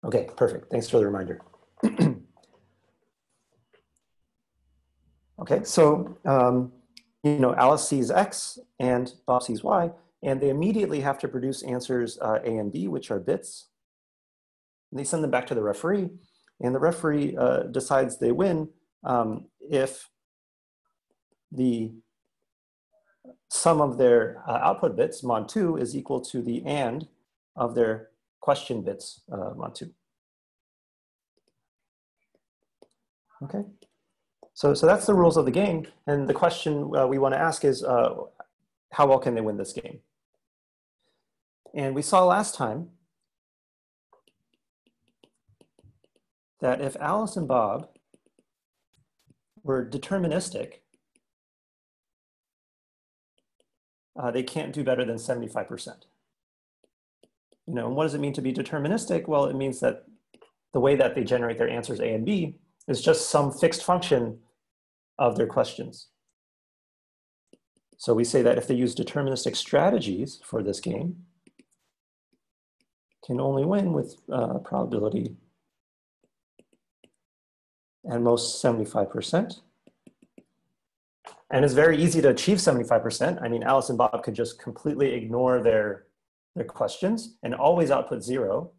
Okay, perfect. Thanks for the reminder. Okay, so you know, Alice sees X and Bob sees Y, and they immediately have to produce answers A and B, which are bits. And they send them back to the referee, and the referee decides they win if the sum of their output bits, mod 2, is equal to the AND of their question bits, mod 2. Okay, so that's the rules of the game. And the question we want to ask is, how well can they win this game? And we saw last time that if Alice and Bob were deterministic, they can't do better than 75%. You know, and what does it mean to be deterministic? Well, it means that the way that they generate their answers A and B is just some fixed function of their questions. So we say that if they use deterministic strategies for this game, can only win with probability at most 75%. And it's very easy to achieve 75%. I mean, Alice and Bob could just completely ignore their questions and always output 0.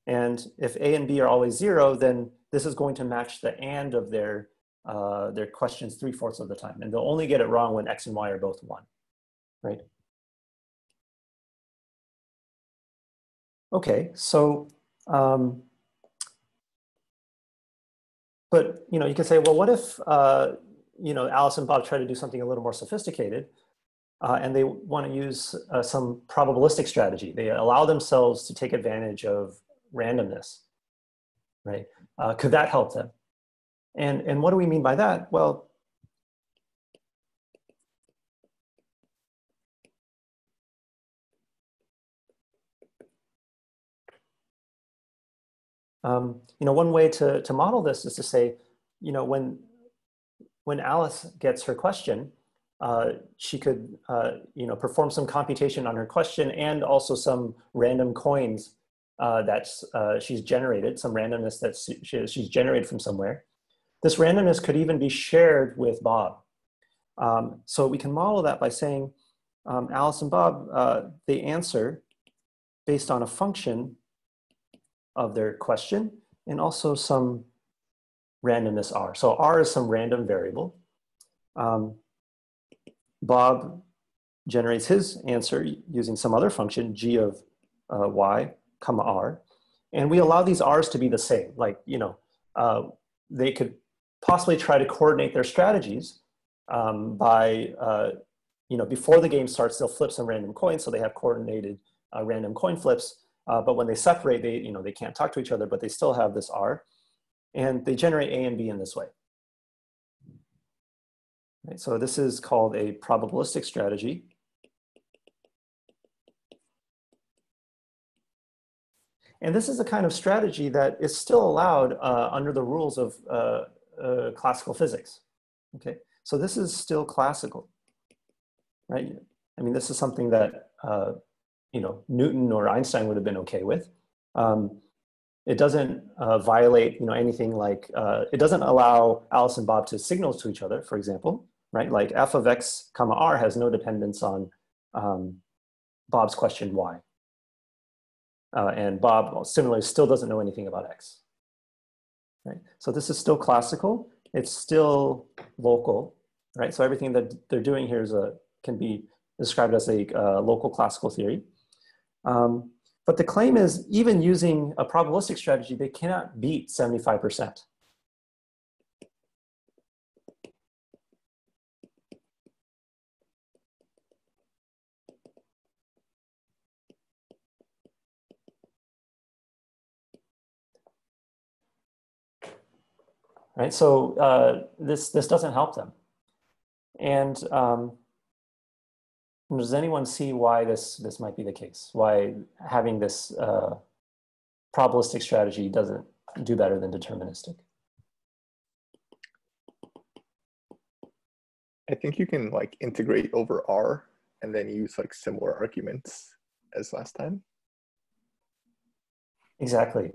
And if A and B are always 0, then this is going to match the AND of their questions 3/4 of the time. And they'll only get it wrong when X and Y are both 1, right? Okay, so, but, you know, you can say, well, what if, you know, Alice and Bob try to do something a little more sophisticated and they want to use some probabilistic strategy. They allow themselves to take advantage of randomness, right? Could that help them? And what do we mean by that? Well, you know, one way to model this is to say, you know, when Alice gets her question, she could, you know, perform some computation on her question and also some random coins that she's generated, some randomness that she's generated from somewhere. This randomness could even be shared with Bob. So we can model that by saying Alice and Bob, they answer based on a function of their question and also some randomness R. So R is some random variable. Bob generates his answer using some other function, g of y, comma r. And we allow these r's to be the same. Like, you know, they could possibly try to coordinate their strategies by, you know, before the game starts, they'll flip some random coins. So they have coordinated random coin flips. But when they separate, they, you know, they can't talk to each other, but they still have this R. And they generate A and B in this way. Right, so this is called a probabilistic strategy. And this is a kind of strategy that is still allowed under the rules of classical physics. Okay, so this is still classical, right? I mean, this is something that you know, Newton or Einstein would have been okay with. It doesn't violate, you know, anything like, it doesn't allow Alice and Bob to signal to each other, for example, right? Like f of x comma r has no dependence on Bob's question y. And Bob similarly still doesn't know anything about x, right? So this is still classical. It's still local, right? So everything that they're doing here is can be described as a local classical theory. But the claim is, even using a probabilistic strategy, they cannot beat 75%. Right, so this doesn't help them. And does anyone see why this might be the case? Why having this probabilistic strategy doesn't do better than deterministic? I think you can like integrate over R and then use like similar arguments as last time. Exactly.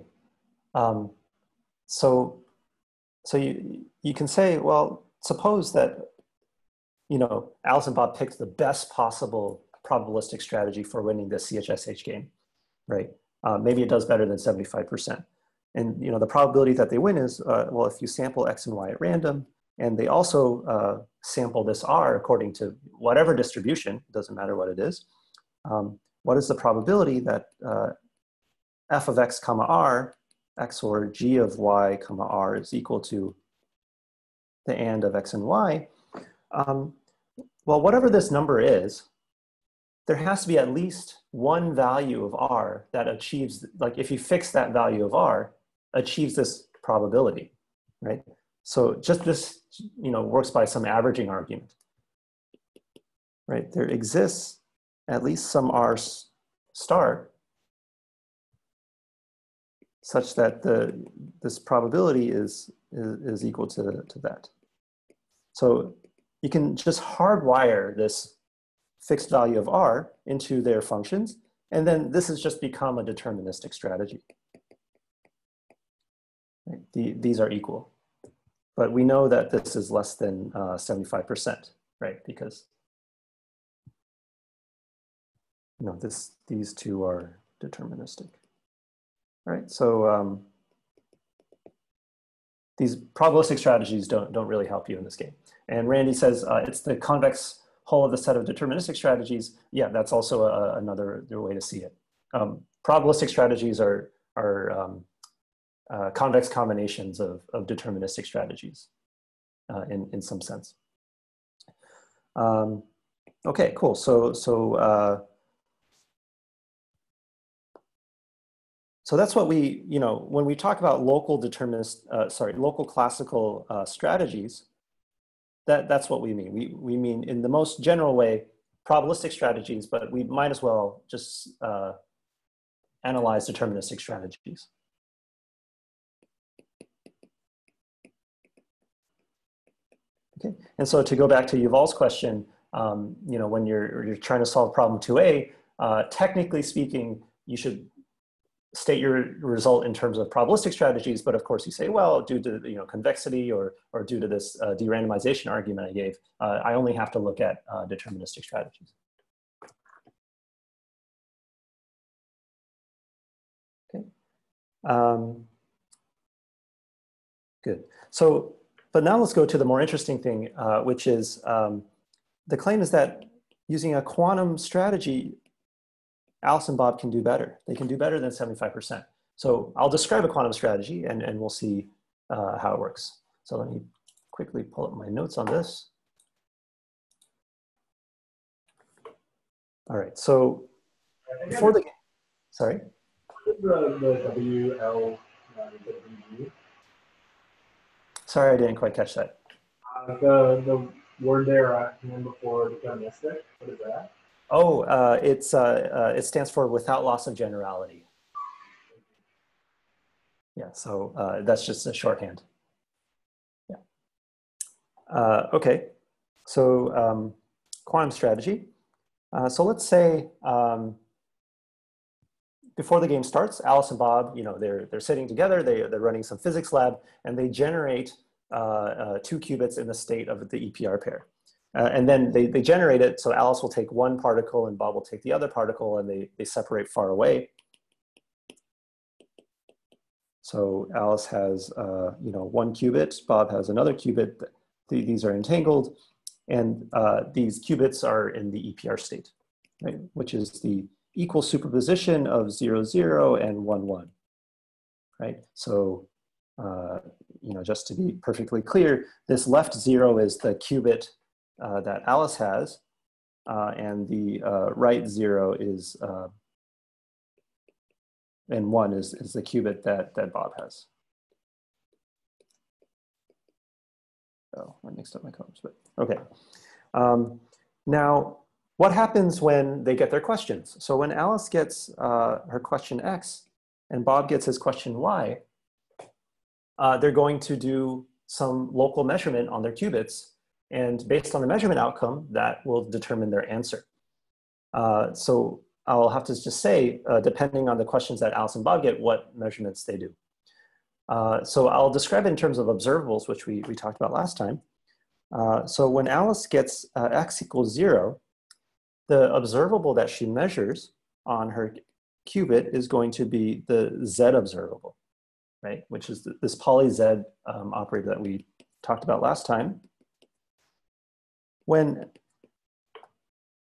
So you can say, well, suppose that, you know, Alice and Bob picked the best possible probabilistic strategy for winning this CHSH game, right? Maybe it does better than 75%. And, you know, the probability that they win is, well, if you sample X and Y at random, and they also sample this R according to whatever distribution, doesn't matter what it is, what is the probability that f of X comma R, X or G of Y comma R is equal to the and of X and Y? Well, whatever this number is, there has to be at least one value of R that achieves, like if you fix that value of R, achieves this probability, right? So just this, you know, works by some averaging argument, right? There exists at least some R star such that this probability is equal to that. So you can just hardwire this fixed value of R into their functions, and then this has just become a deterministic strategy. Right? These are equal. But we know that this is less than 75%, right? Because, you know, these two are deterministic. All right, so these probabilistic strategies don't really help you in this game. And Randy says it's the convex hull of the set of deterministic strategies. Yeah, that's also another way to see it. Probabilistic strategies are convex combinations of deterministic strategies in some sense. Okay, cool. So that's what we, you know, when we talk about local local classical strategies, that's what we mean. We mean in the most general way, probabilistic strategies, but we might as well just analyze deterministic strategies. Okay, and so to go back to Yuval's question, you know, when you're trying to solve problem 2A, technically speaking, you should state your result in terms of probabilistic strategies, but of course you say, well, due to, you know, convexity or due to this de-randomization argument I gave, I only have to look at deterministic strategies. Okay. Good. So, but now let's go to the more interesting thing, which is the claim is that using a quantum strategy, Alice and Bob can do better. They can do better than 75%. So I'll describe a quantum strategy and we'll see how it works. So let me quickly pull up my notes on this. All right, so before the game, sorry? The WL, Sorry, I didn't quite catch that. the word there at the end before deterministic, what is that? Oh, it stands for without loss of generality. Yeah, so that's just a shorthand. Yeah. Okay, so quantum strategy. So let's say before the game starts, Alice and Bob, you know, they're sitting together, they're running some physics lab, and they generate 2 qubits in the state of the EPR pair. And then they generate it, so Alice will take one particle and Bob will take the other particle, and they separate far away. So Alice has, you know, 1 qubit, Bob has another qubit. These are entangled, and these qubits are in the EPR state, right? Which is the equal superposition of 0, 0 and 1, 1, right? So, you know, just to be perfectly clear, this left 0 is the qubit that Alice has, and the right 0 is, and 1 is the qubit that Bob has. Oh, I mixed up my colors, but okay. Now, what happens when they get their questions? So when Alice gets her question X and Bob gets his question Y, they're going to do some local measurement on their qubits, and based on the measurement outcome, that will determine their answer. So I'll have to just say, depending on the questions that Alice and Bob get, what measurements they do. So I'll describe it in terms of observables, which we talked about last time. So when Alice gets x equals 0, the observable that she measures on her qubit is going to be the Z observable, right? Which is this poly Z operator that we talked about last time. When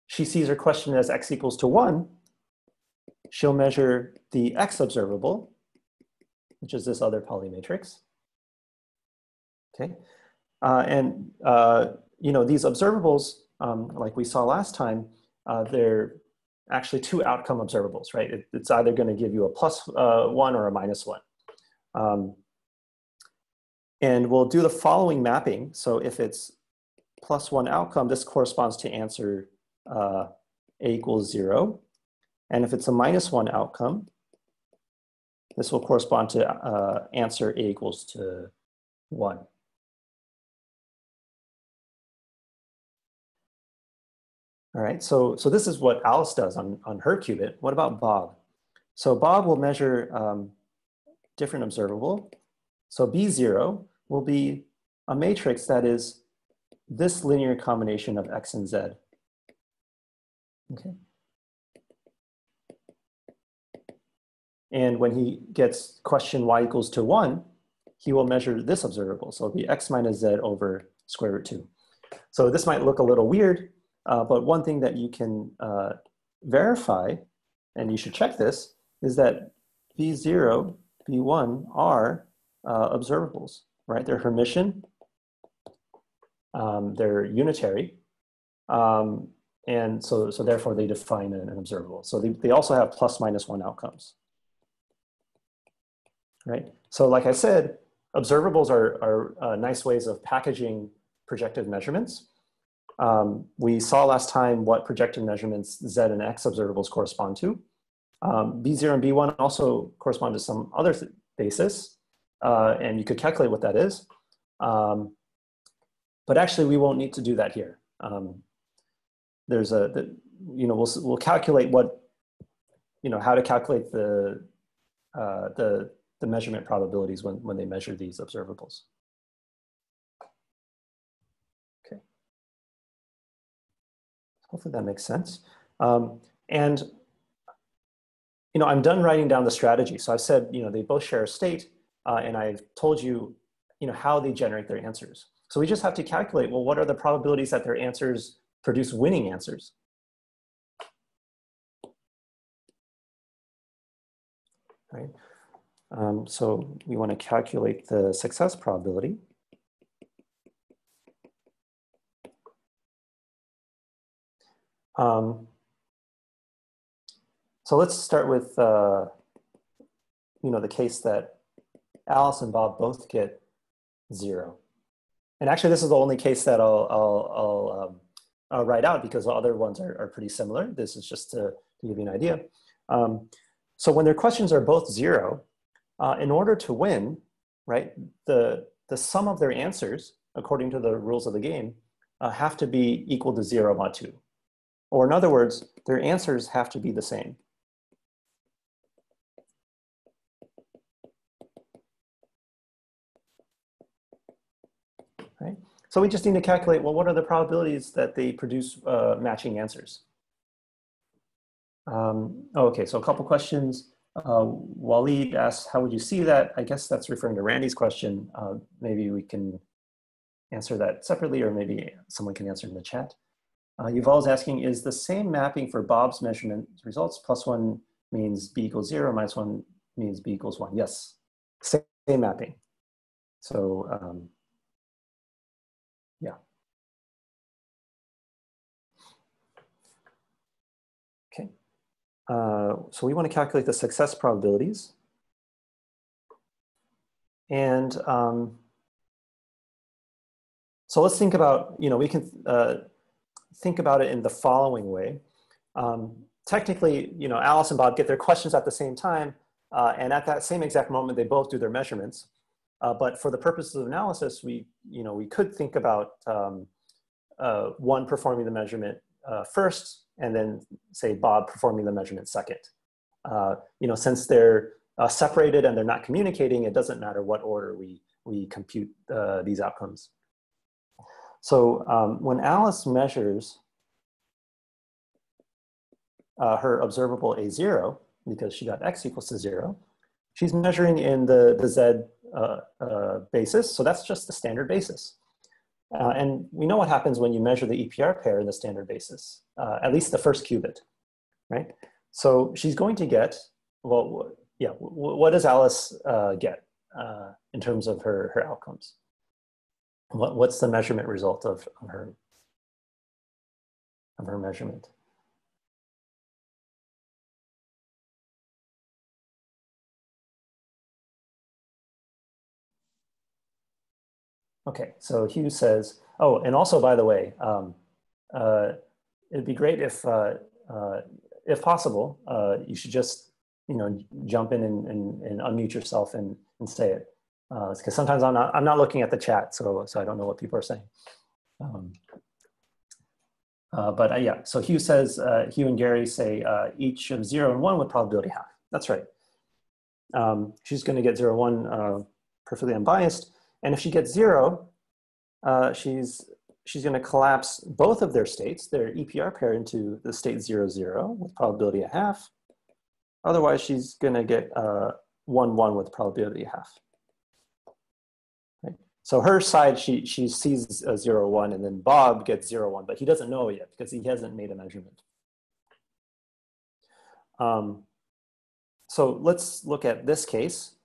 she sees her question as x equals to 1, she'll measure the X observable, which is this other poly matrix. Okay, you know, these observables, like we saw last time, they're actually two outcome observables, right? It's either going to give you a +1 or a -1. And we'll do the following mapping. So if it's +1 outcome, this corresponds to answer A equals 0. And if it's a -1 outcome, this will correspond to answer A equals to 1. All right, so this is what Alice does on her qubit. What about Bob? So Bob will measure different observable. So B0 will be a matrix that is this linear combination of X and Z. Okay. And when he gets question Y equals to 1, he will measure this observable. So it'll be X minus Z over square root 2. So this might look a little weird, but one thing that you can verify, and you should check this, is that B0, B1 are observables, right? They're Hermitian, they're unitary, and so therefore they define an observable. So they also have +/-1 outcomes, right? So like I said, observables are nice ways of packaging projective measurements. We saw last time what projective measurements Z and X observables correspond to. B0 and B1 also correspond to some other basis, and you could calculate what that is. But actually, we won't need to do that here. There's we'll calculate what, how to calculate the measurement probabilities when they measure these observables. Okay. Hopefully that makes sense. And I'm done writing down the strategy. So I've said, they both share a state, and I've told you, how they generate their answers. So we just have to calculate, well, what are the probabilities that their answers produce winning answers? Right. So we want to calculate the success probability. So let's start with, the case that Alice and Bob both get 0. And actually, this is the only case that I'll write out, because the other ones are pretty similar. This is just to give you an idea. So when their questions are both 0, in order to win, right, the sum of their answers, according to the rules of the game, have to be equal to 0 mod 2. Or in other words, their answers have to be the same. Right? So we just need to calculate, well, what are the probabilities that they produce matching answers? Okay, so a couple questions. Waleed asks, how would you see that? I guess that's referring to Randy's question. Maybe we can answer that separately, or maybe someone can answer in the chat. Yuval's asking, is the same mapping for Bob's measurement results? +1 means B equals 0, -1 means B equals 1. Yes, same mapping. So, yeah. Okay. So we want to calculate the success probabilities. And so let's think about, we can think about it in the following way. Technically, Alice and Bob get their questions at the same time, and at that same exact moment, they both do their measurements. But for the purposes of analysis, we could think about one performing the measurement first, and then say Bob performing the measurement second. You know, since they're separated and they're not communicating, it doesn't matter what order we compute these outcomes. So when Alice measures her observable A0, because she got x equals to 0, she's measuring in the Z basis, so that's just the standard basis. And we know what happens when you measure the EPR pair in the standard basis, at least the first qubit, right? So she's going to get, well, yeah, what does Alice get in terms of her outcomes? What's the measurement result of her measurement? Okay, so Hugh says, oh, and also, by the way, it'd be great if possible, you should just, you know, jump in and unmute yourself and say it. Because sometimes I'm not looking at the chat, so I don't know what people are saying. But yeah, so Hugh says, Hugh and Gary say each of 0 and 1 with probability half. That's right. She's going to get 0, 1 perfectly unbiased. And if she gets 0, she's going to collapse both of their states, their EPR pair, into the state 0, 0 with probability at half. Otherwise, she's going to get 1, 1 with probability at half. Right? So her side, she sees 0, 1, and then Bob gets 0, 1, but he doesn't know it yet because he hasn't made a measurement. So let's look at this case.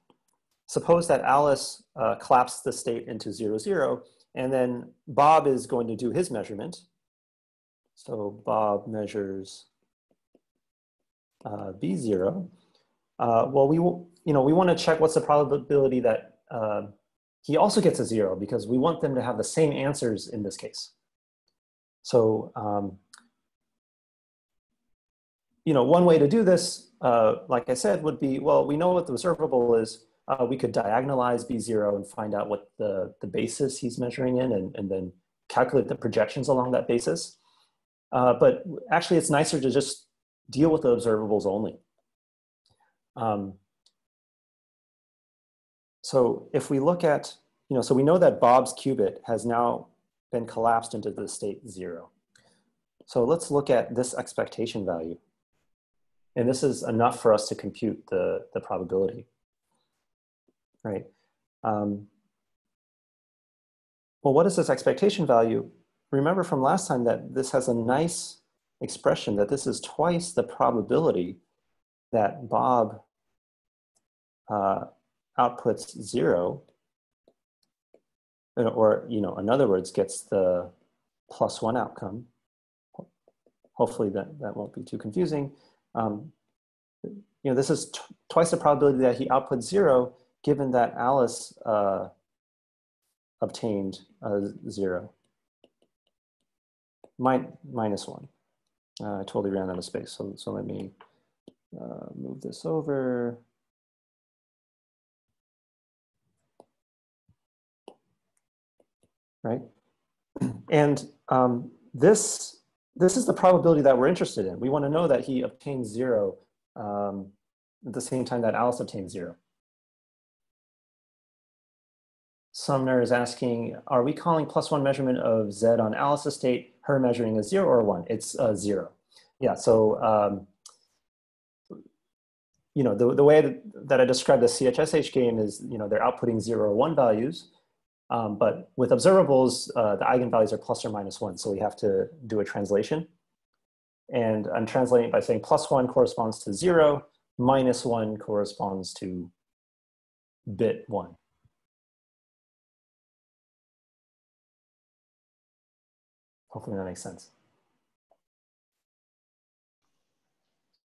Suppose that Alice collapsed the state into 0, 0, and then Bob is going to do his measurement. So Bob measures B0. Well, we want to check what's the probability that he also gets a 0, because we want them to have the same answers in this case. So, you know, one way to do this, like I said, would be, well, we know what the observable is. We could diagonalize B0 and find out what the basis he's measuring in, and then calculate the projections along that basis. But actually, it's nicer to just deal with the observables only. So if we look at, you know, so we know that Bob's qubit has now been collapsed into the state 0. So let's look at this expectation value. And this is enough for us to compute the probability. Right. Well, what is this expectation value? Remember from last time that this has a nice expression, that this is twice the probability that Bob outputs 0, or, you know, in other words, gets the +1 outcome. Hopefully that won't be too confusing. You know, this is twice the probability that he outputs 0, given that Alice obtained 0. -1. I totally ran out of space, so let me move this over. Right? And this is the probability that we're interested in. We want to know that he obtains 0 at the same time that Alice obtains 0. Sumner is asking, are we calling +1 measurement of Z on Alice's state, her measuring a 0 or 1? It's 0. Yeah, so, you know, the way that I described the CHSH game is, you know, they're outputting 0 or 1 values, but with observables, the eigenvalues are + or -1, so we have to do a translation. And I'm translating by saying +1 corresponds to 0, -1 corresponds to bit 1. Hopefully that makes sense.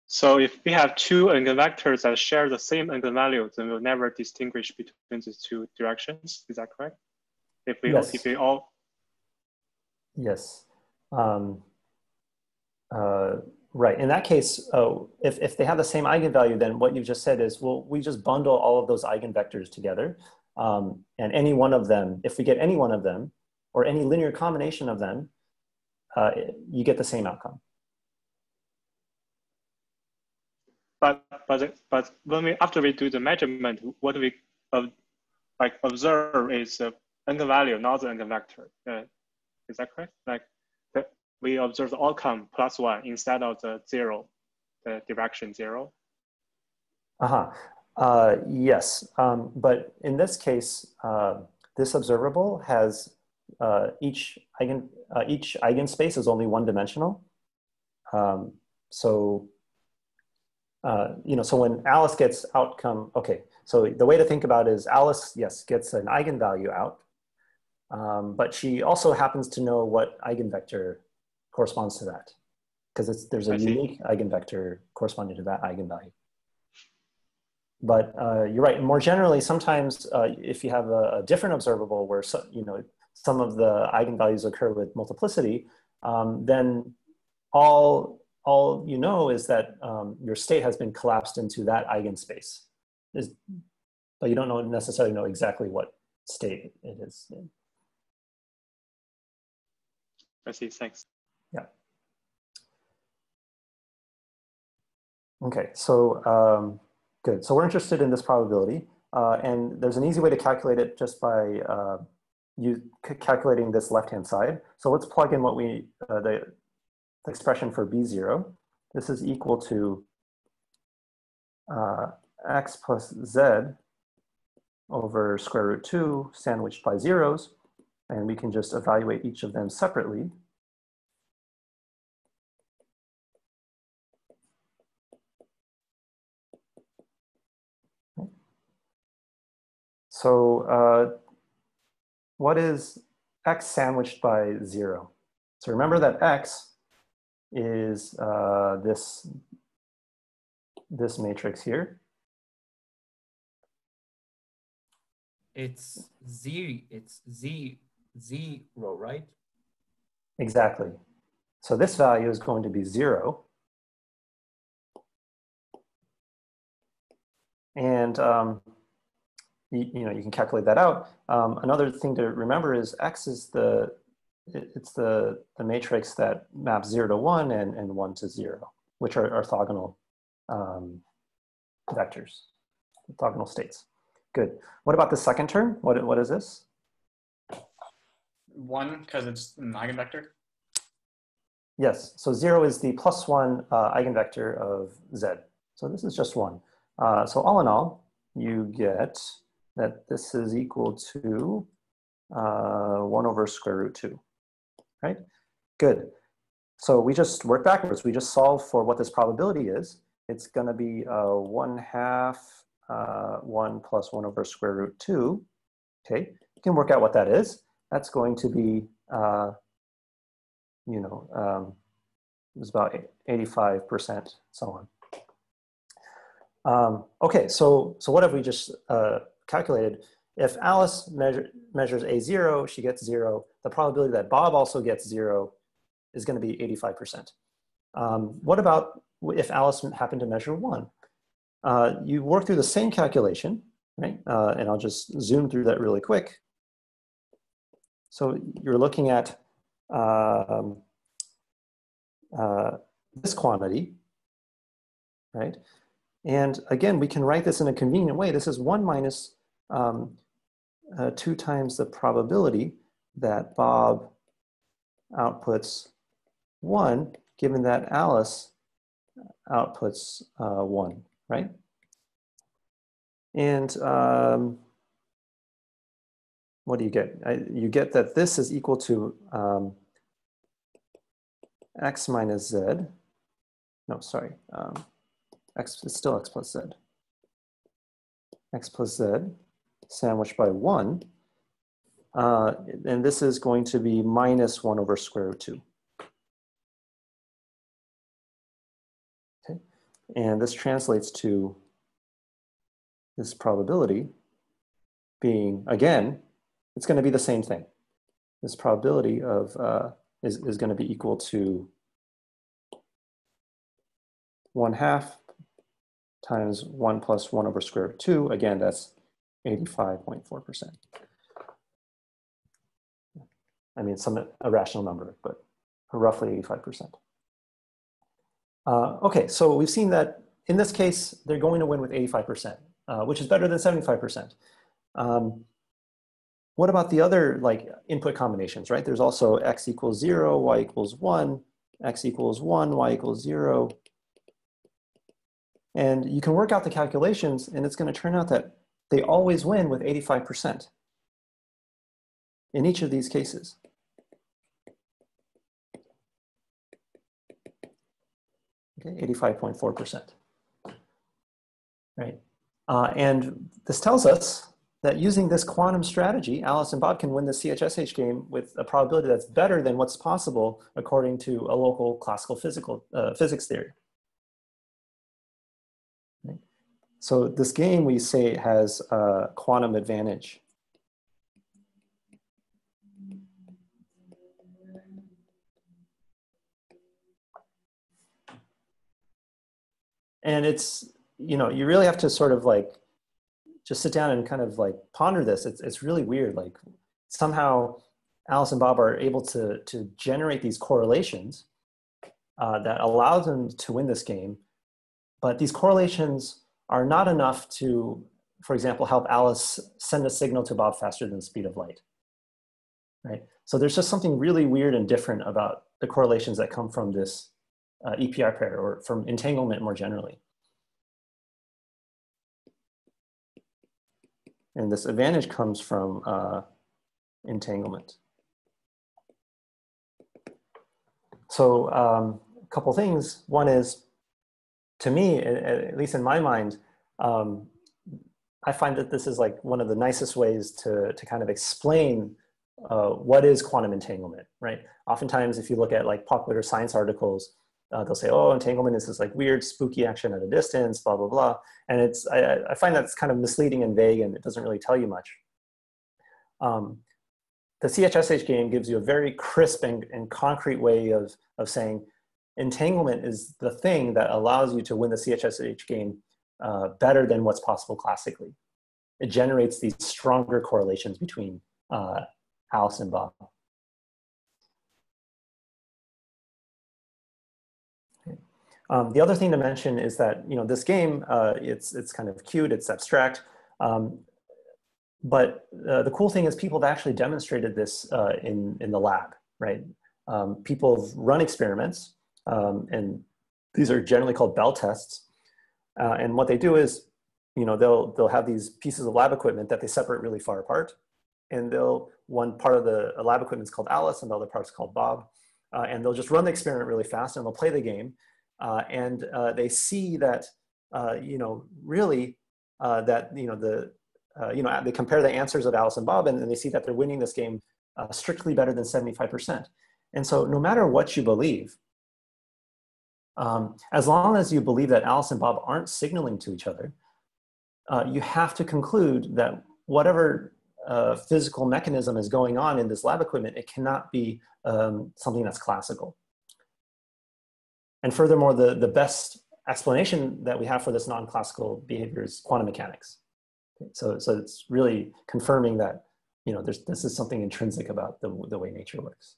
So if we have two eigenvectors that share the same eigenvalue, then we'll never distinguish between these two directions. Is that correct? If we all. Yes. Right. In that case, if they have the same eigenvalue, then what you just said is, well, we just bundle all of those eigenvectors together, and any one of them, if we get any one of them, or any linear combination of them, you get the same outcome. but when after we do the measurement, what we observe is the eigenvalue, not the eigenvector. Is that correct? Like we observe the outcome +1 instead of the 0, the direction 0. Yes, but in this case, this observable has each eigenspace is only one-dimensional. So when Alice gets outcome, okay, so the way to think about it is Alice, yes, gets an eigenvalue out, but she also happens to know what eigenvector corresponds to that, because there's a unique eigenvector corresponding to that eigenvalue. But you're right, more generally, sometimes if you have a different observable where some of the eigenvalues occur with multiplicity, then all you know is that your state has been collapsed into that eigenspace. But you don't necessarily know exactly what state it is in. I see, thanks. Yeah. Okay, so good. So we're interested in this probability, and there's an easy way to calculate it just by calculating this left-hand side. So let's plug in what the expression for B0. This is equal to x plus z over square root 2 sandwiched by zeros, and we can just evaluate each of them separately. So what is x sandwiched by 0? So remember that x is this matrix here. It's zero, right? Exactly. So this value is going to be 0. And you can calculate that out. Another thing to remember is x is the matrix that maps 0 to 1 and 1 to 0, which are orthogonal vectors, orthogonal states. Good. What about the second term? What is this? 1, because it's an eigenvector. Yes. So 0 is the +1 eigenvector of z. So this is just 1. So all in all, you get that this is equal to 1 over square root 2, right? Good. So we just work backwards. We just solve for what this probability is. It's going to be 1/2 1 plus 1 over square root 2. Okay, you can work out what that is. That's going to be, it's about 85%, so on. Okay, so what have we just calculated? If Alice measures A0, she gets 0. The probability that Bob also gets 0 is going to be 85%. What about if Alice happened to measure 1? You work through the same calculation, right? And I'll just zoom through that really quick. So you're looking at this quantity, right? And again, we can write this in a convenient way. This is 1 minus 2 times the probability that Bob outputs 1, given that Alice outputs 1, right? And what do you get? You get that this is equal to x minus z. No, sorry. X is still x plus z. X plus z sandwiched by 1. And this is going to be minus 1 over square root 2. Okay. And this translates to this probability being, again, it's going to be the same thing. This probability of is going to be equal to 1/2 times 1 plus 1 over square root 2. Again, that's 85.4%. I mean, some irrational number, but roughly 85%. Okay, so we've seen that in this case, they're going to win with 85%, which is better than 75%. What about the other like input combinations, right? There's also x equals 0, y equals 1, x equals 1, y equals 0. And you can work out the calculations, and it's going to turn out that they always win with 85% in each of these cases. Okay, 85.4%. Right? And this tells us that using this quantum strategy, Alice and Bob can win the CHSH game with a probability that's better than what's possible according to a local classical physics theory. Right? So this game, we say, has a quantum advantage. And it's, you know, you really have to sort of like just sit down and kind of like ponder this. It's really weird. Like somehow Alice and Bob are able to generate these correlations that allow them to win this game. But these correlations are not enough to, for example, help Alice send a signal to Bob faster than the speed of light. Right? So there's just something really weird and different about the correlations that come from this EPR pair or from entanglement more generally. And this advantage comes from entanglement. So a couple things. One is, to me, at least in my mind, I find that this is like one of the nicest ways to kind of explain what is quantum entanglement, right? Oftentimes, if you look at like popular science articles, they'll say, oh, entanglement is this like weird, spooky action at a distance, blah, blah, blah. And it's, I find that's kind of misleading and vague, and it doesn't really tell you much. The CHSH game gives you a very crisp and concrete way of saying entanglement is the thing that allows you to win the CHSH game better than what's possible classically. It generates these stronger correlations between Alice and Bob. The other thing to mention is that, you know, this game, it's kind of cute, it's abstract, but the cool thing is people have actually demonstrated this in the lab, right? People have run experiments, and these are generally called Bell tests. And what they do is, you know, they'll have these pieces of lab equipment that they separate really far apart, and one part of the lab equipment is called Alice, and the other part is called Bob, and they'll just run the experiment really fast, and they'll play the game. And they see that, you know, really that, you know, they compare the answers of Alice and Bob, and they see that they're winning this game strictly better than 75%. And so no matter what you believe, as long as you believe that Alice and Bob aren't signaling to each other, you have to conclude that whatever physical mechanism is going on in this lab equipment, it cannot be something that's classical. And furthermore, the best explanation that we have for this non-classical behavior is quantum mechanics. Okay, so it's really confirming that, you know, this is something intrinsic about the way nature works.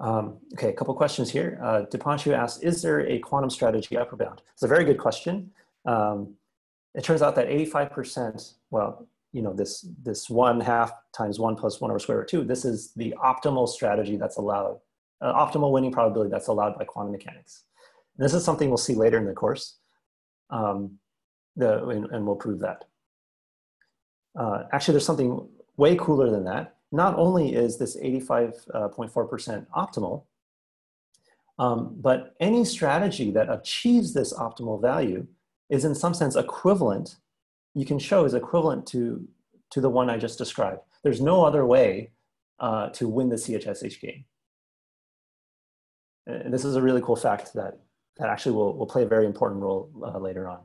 Okay, a couple questions here. Dipanshu asks, is there a quantum strategy upper bound? It's a very good question. It turns out that 85%, well, you know, this 1/2 times 1 plus 1 over square root 2, this is the optimal strategy that's allowed. Optimal winning probability that's allowed by quantum mechanics. And this is something we'll see later in the course, and we'll prove that. Actually, there's something way cooler than that. Not only is this 85.4% optimal, but any strategy that achieves this optimal value is in some sense equivalent, you can show is equivalent to the one I just described. There's no other way to win the CHSH game. And this is a really cool fact that actually will play a very important role later on.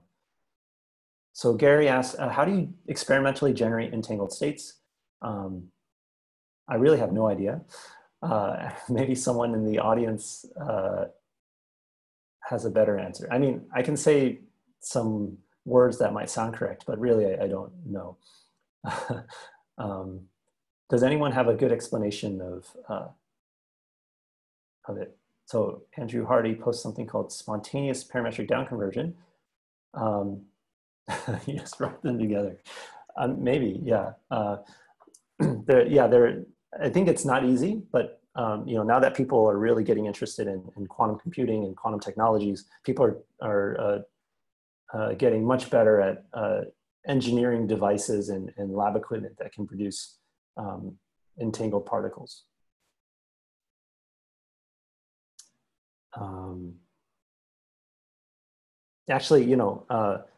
So Gary asks, how do you experimentally generate entangled states? I really have no idea. Maybe someone in the audience has a better answer. I mean, I can say some words that might sound correct, but really I don't know. Does anyone have a good explanation of it? So Andrew Hardy posts something called spontaneous parametric downconversion. You just write them together. Maybe, yeah. I think it's not easy, but you know, now that people are really getting interested in quantum computing and quantum technologies, people are getting much better at engineering devices and lab equipment that can produce entangled particles. Actually, you know,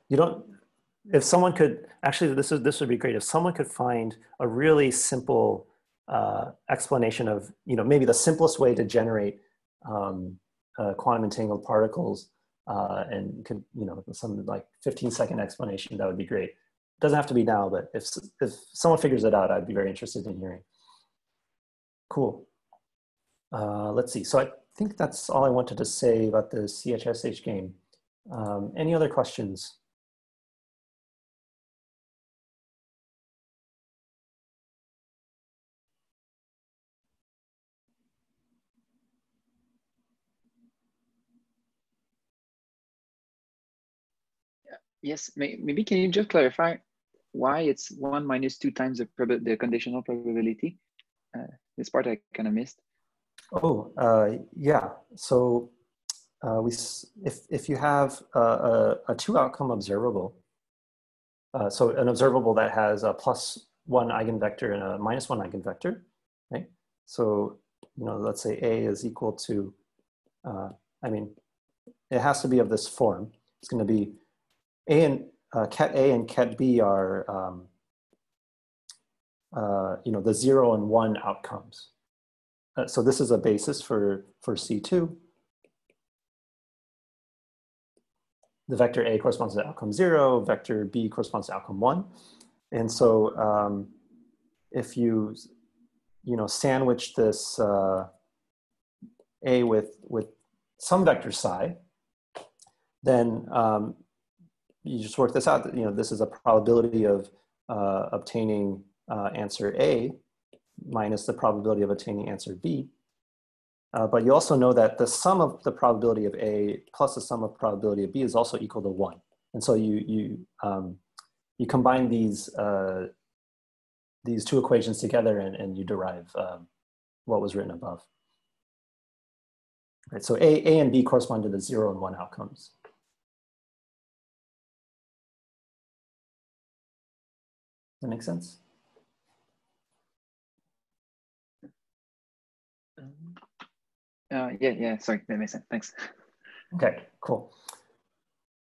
you don't, if someone could, actually this would be great, if someone could find a really simple explanation of, you know, maybe the simplest way to generate quantum entangled particles and could, you know, some like 15-second explanation, that would be great. It doesn't have to be now, but if someone figures it out, I'd be very interested in hearing. Cool. Let's see. So I think that's all I wanted to say about the CHSH game. Any other questions? Yes, maybe can you just clarify why it's 1 minus 2 times the conditional probability? This part I kind of missed. Oh, yeah. So if you have a two-outcome observable, so an observable that has a +1 eigenvector and a -1 eigenvector, right? So, you know, let's say A is equal to, I mean, it has to be of this form. It's going to be ket A and ket B are, you know, the 0 and 1 outcomes. So this is a basis for C2. The vector A corresponds to outcome 0, vector B corresponds to outcome 1. And so if you know, sandwich this A with some vector psi, then you just work this out. You know, this is a probability of obtaining answer A minus the probability of attaining answer B. But you also know that the sum of the probability of A plus the sum of probability of B is also equal to 1. And so you combine these two equations together and you derive what was written above. Right, so A and B correspond to the 0 and 1 outcomes. Does that make sense? Yeah, sorry, that makes sense, thanks. Okay, cool,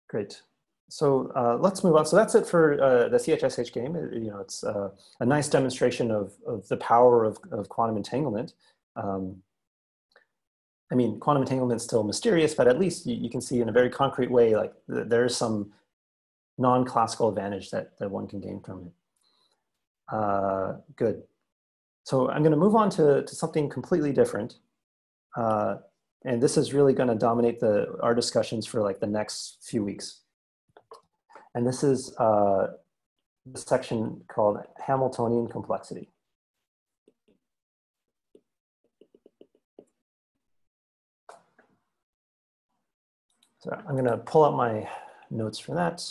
great. So let's move on. So that's it for the CHSH game. You know, it's a nice demonstration of the power of quantum entanglement. I mean, quantum entanglement is still mysterious, but at least you can see in a very concrete way, like there is some non-classical advantage that one can gain from it. Good. So I'm going to move on to something completely different. And this is really going to dominate our discussions for like the next few weeks. And this is the section called Hamiltonian Complexity. So I'm going to pull out my notes for that.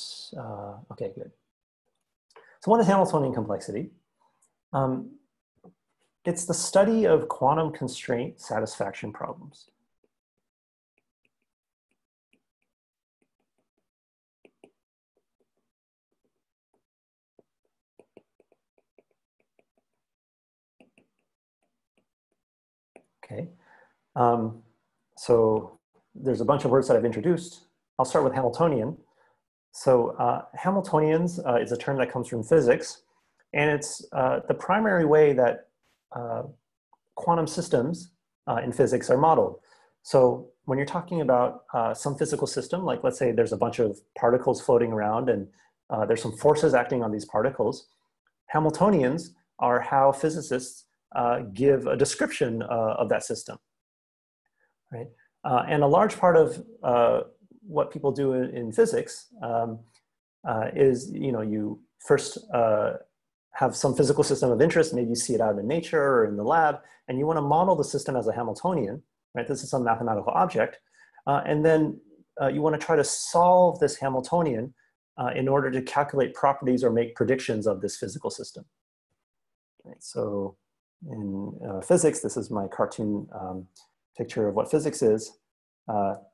Okay, good. So what is Hamiltonian complexity? It's the study of quantum constraint satisfaction problems. Okay, so there's a bunch of words that I've introduced. I'll start with Hamiltonian. So Hamiltonians is a term that comes from physics, and it's the primary way that quantum systems in physics are modeled. So when you're talking about some physical system, like let's say there's a bunch of particles floating around and there's some forces acting on these particles, Hamiltonians are how physicists give a description of that system, right? And a large part of what people do in physics is, you know, you first have some physical system of interest, maybe you see it out in nature or in the lab, and you want to model the system as a Hamiltonian. right? This is some mathematical object. And then you want to try to solve this Hamiltonian in order to calculate properties or make predictions of this physical system. Right, so in physics, this is my cartoon picture of what physics is.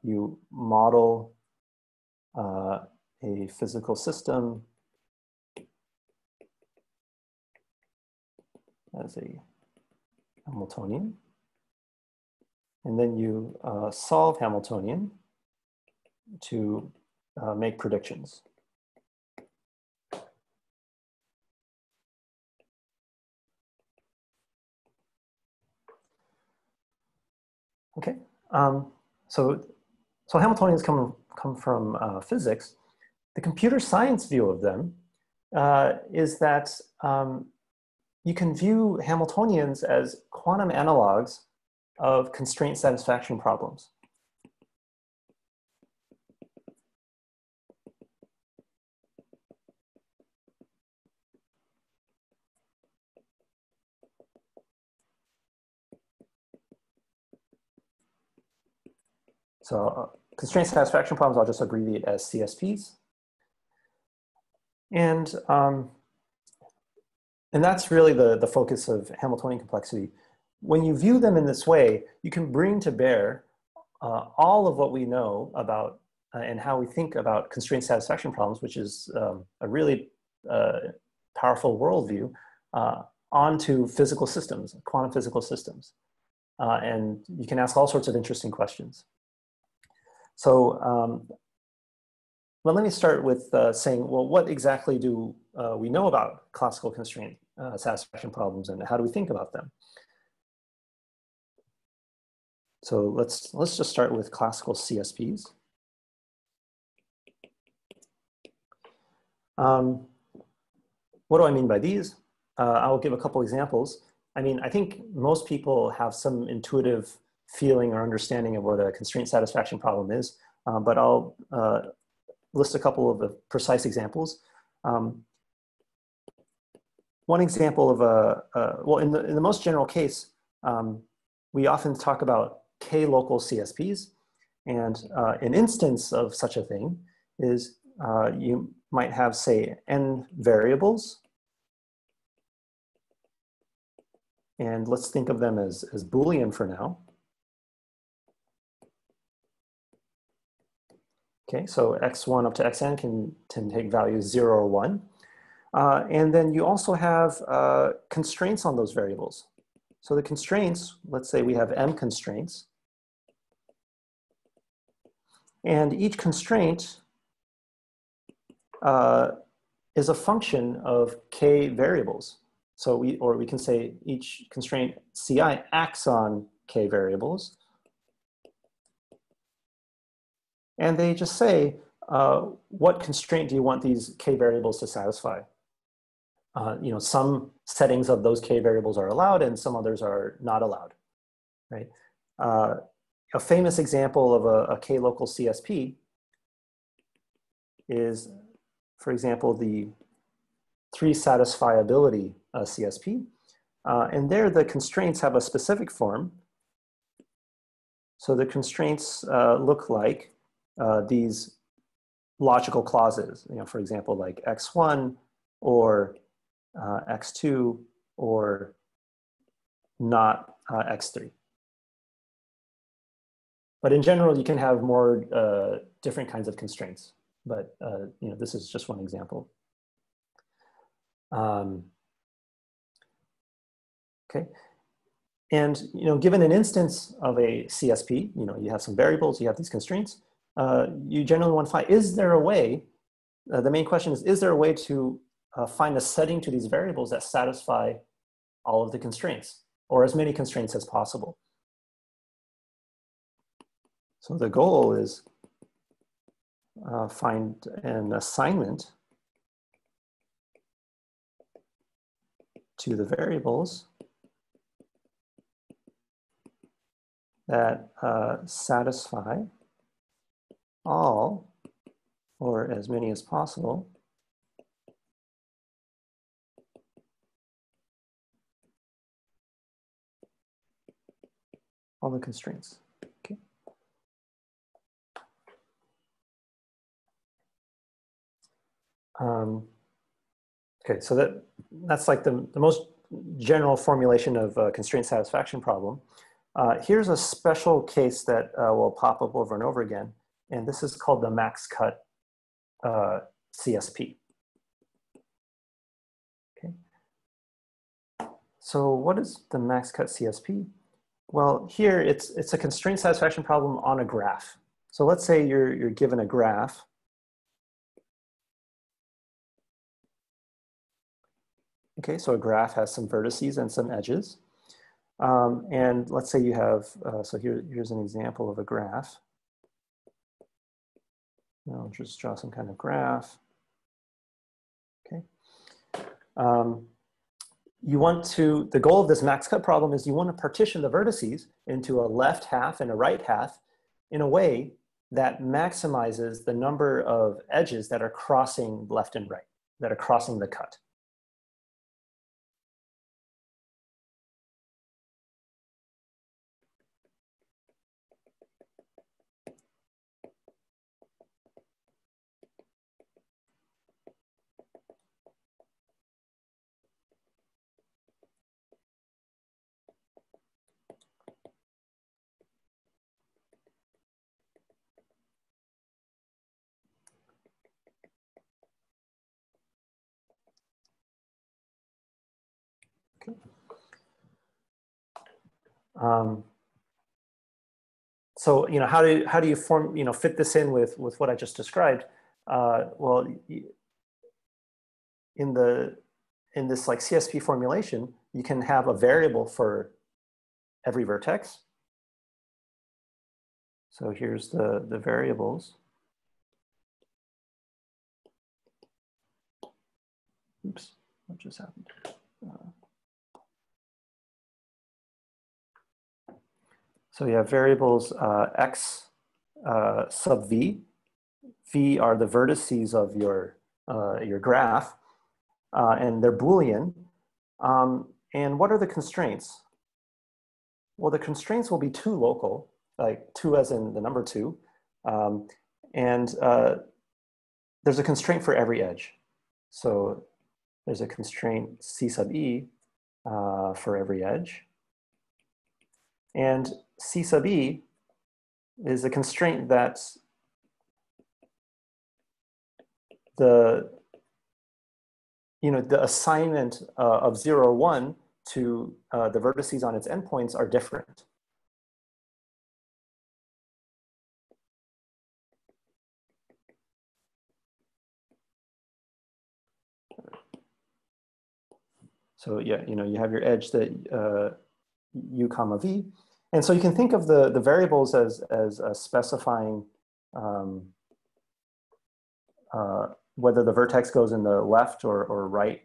You model a physical system as a Hamiltonian. And then you solve Hamiltonian to make predictions. Okay, so Hamiltonians come from physics. The computer science view of them is that you can view Hamiltonians as quantum analogs of constraint satisfaction problems. So constraint satisfaction problems, I'll just abbreviate as CSPs. And that's really the focus of Hamiltonian complexity. When you view them in this way, you can bring to bear all of what we know about and how we think about constraint satisfaction problems, which is a really powerful worldview, onto physical systems, quantum physical systems. And you can ask all sorts of interesting questions. So well, let me start with saying, well, what exactly do we know about classical constraint satisfaction problems, and how do we think about them? So let's just start with classical CSPs. What do I mean by these? I'll give a couple examples. I mean, I think most people have some intuitive feeling or understanding of what a constraint satisfaction problem is, but I'll list a couple of precise examples. One example of well, in the most general case, we often talk about k-local CSPs, and an instance of such a thing is you might have, say, n variables, and let's think of them as Boolean for now. Okay, so x1 up to xn can take values 0 or 1. And then you also have constraints on those variables. So the constraints, let's say we have m constraints. And each constraint is a function of k variables. So we can say each constraint ci acts on k variables. And they just say, what constraint do you want these k variables to satisfy? You know, some settings of those k variables are allowed and some others are not allowed, right? A famous example of a k-local CSP is, for example, the 3 satisfiability CSP. And there the constraints have a specific form. So the constraints look like these logical clauses, you know, for example, like x1 or x2 or not x3. But in general, you can have more different kinds of constraints. But you know, this is just one example. Okay, and you know, given an instance of a CSP, you know, you have some variables, you have these constraints. You generally want to find, is there a way, the main question is there a way to find a setting to these variables that satisfy all of the constraints, or as many constraints as possible? So the goal is find an assignment to the variables that satisfy all, or as many as possible, all the constraints. Okay, so that's like the most general formulation of a constraint satisfaction problem. Here's a special case that will pop up over and over again, and this is called the max cut CSP. Okay. So what is the max cut CSP? Well, here it's a constraint satisfaction problem on a graph. So let's say you're given a graph. Okay, so a graph has some vertices and some edges. And let's say you have, so here's an example of a graph. I'll just draw some kind of graph. Okay. You want to, the goal of this max cut problem is you want to partition the vertices into a left half and a right half in a way that maximizes the number of edges that are crossing left and right, that are crossing the cut. So how do you fit this in with what I just described? Well, in this like CSP formulation, you can have a variable for every vertex. So here's the variables. Oops, what just happened? So you have variables x sub v. V are the vertices of your graph, and they're Boolean. And what are the constraints? Well, the constraints will be 2 local, like 2 as in the number 2. And there's a constraint for every edge. So there's a constraint C sub E for every edge. And C sub E is a constraint that's the assignment of 0 or 1 to the vertices on its endpoints are different. So yeah, you have your edge that U comma V. And so you can think of the variables as specifying whether the vertex goes in the left or right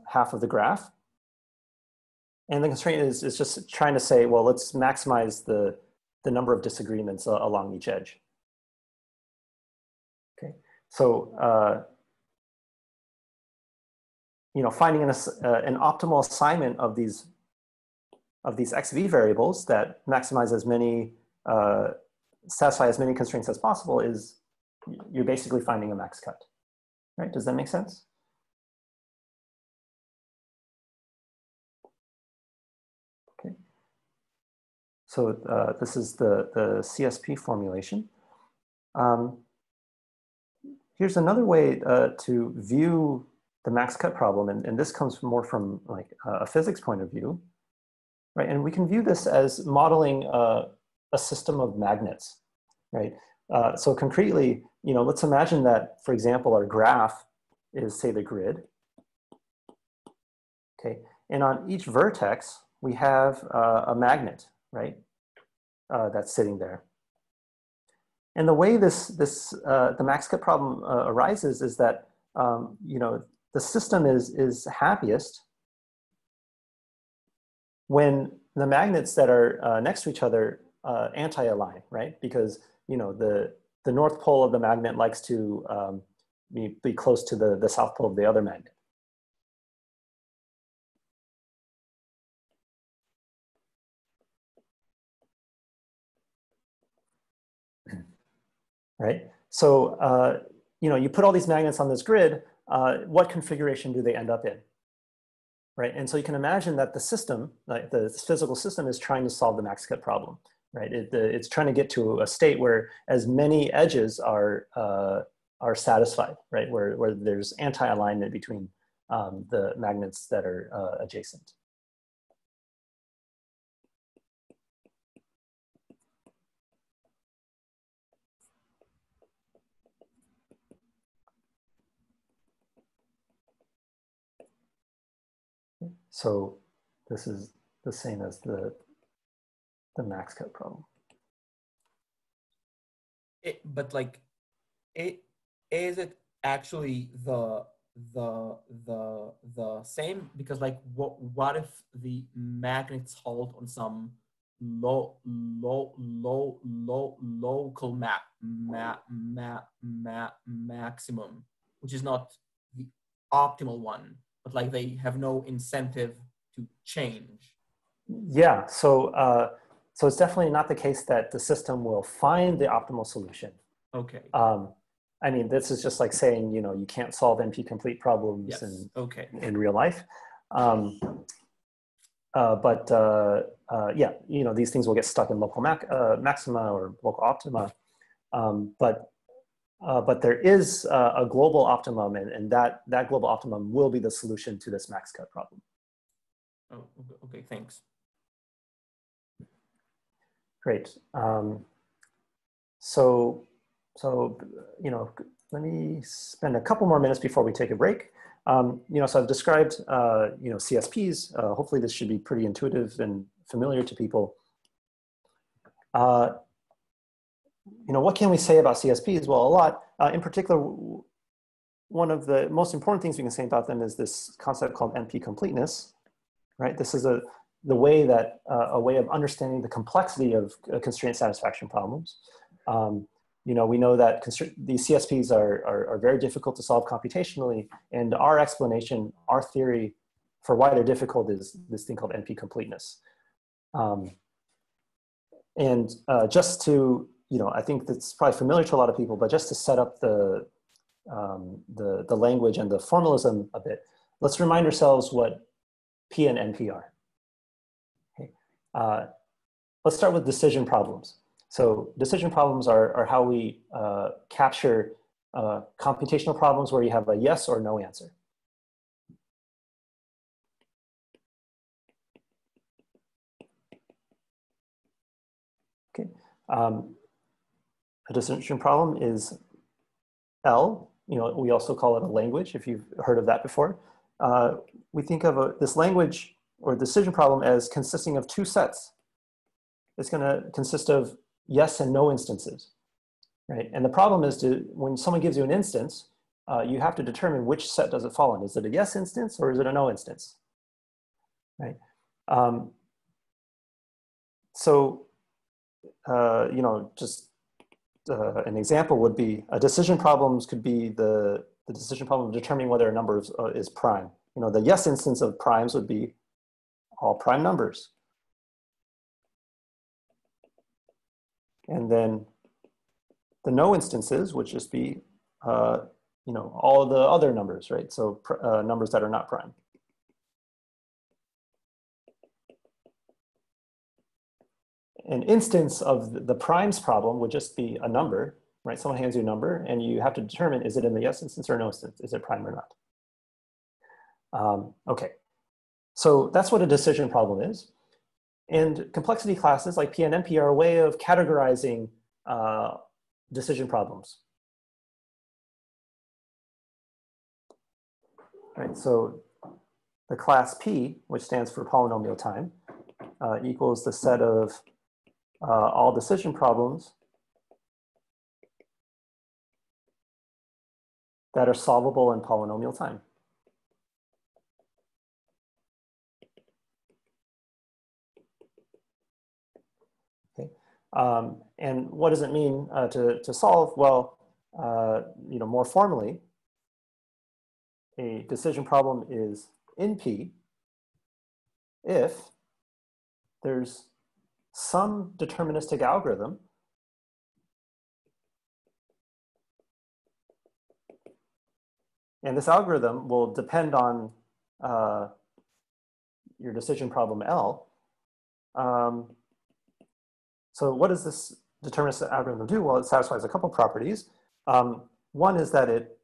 half of the graph. And the constraint is just trying to say, well, let's maximize the number of disagreements along each edge. Okay, so finding an optimal assignment of these XV variables that maximize as many, satisfy as many constraints as possible is, you're basically finding a max cut, right? Does that make sense? Okay. So this is the CSP formulation. Here's another way to view the max cut problem, and this comes more from like a physics point of view, right? And we can view this as modeling a system of magnets, right? So concretely, let's imagine that, for example, our graph is, say, the grid. Okay, and on each vertex, we have a magnet, right? That's sitting there. And the way the max cut problem arises is that, the system is happiest when the magnets that are next to each other anti-align, right? Because the north pole of the magnet likes to be close to the south pole of the other magnet. Right? So you put all these magnets on this grid, what configuration do they end up in? Right, and so you can imagine that the system, like the physical system, is trying to solve the max cut problem, right? It's trying to get to a state where as many edges are satisfied, right? Where there's anti-alignment between the magnets that are adjacent. So this is the same as the max cut problem. But like, is it actually the same? Because like, what if the magnets hold on some local maximum, which is not the optimal one, but like they have no incentive to change? Yeah, so so it's definitely not the case that the system will find the optimal solution. Okay. I mean, this is just like saying, you can't solve NP-complete problems Yes. in real life. Yeah, these things will get stuck in local maxima or local optima. But there is a global optimum, and that global optimum will be the solution to this max cut problem. Oh, okay, thanks. Great. So let me spend a couple more minutes before we take a break. So I've described, CSPs. Hopefully this should be pretty intuitive and familiar to people. What can we say about CSPs? Well, a lot. In particular, one of the most important things we can say about them is this concept called NP completeness, right? This is a way of understanding the complexity of constraint satisfaction problems. We know that these CSPs are very difficult to solve computationally, and our explanation, our theory for why they're difficult is this thing called NP completeness. Just to, I think that's probably familiar to a lot of people, but just to set up the language and the formalism a bit, let's remind ourselves what P and NP are. Okay. Let's start with decision problems. So decision problems are how we capture computational problems where you have a yes or no answer. Okay. A decision problem is L. We also call it a language, if you've heard of that before. We think of this language or decision problem as consisting of two sets. It's going to consist of yes and no instances, right? And the problem is when someone gives you an instance, you have to determine which set does it fall in. Is it a yes instance or is it a no instance, right? Just an example would be decision problems could be the decision problem of determining whether a number is prime. The yes instance of primes would be all prime numbers. And then the no instances would just be, all the other numbers, right? So numbers that are not prime. An instance of the primes problem would just be a number, right? Someone hands you a number and you have to determine, is it in the yes instance or no instance? Is it prime or not? Okay, so that's what a decision problem is. And complexity classes like P and NP are a way of categorizing decision problems. Right, so the class P, which stands for polynomial time, equals the set of all decision problems that are solvable in polynomial time. And what does it mean to solve? Well, more formally, a decision problem is in P if there's some deterministic algorithm And this algorithm will depend on your decision problem L. So what does this deterministic algorithm do? Well, it satisfies a couple properties. One is that it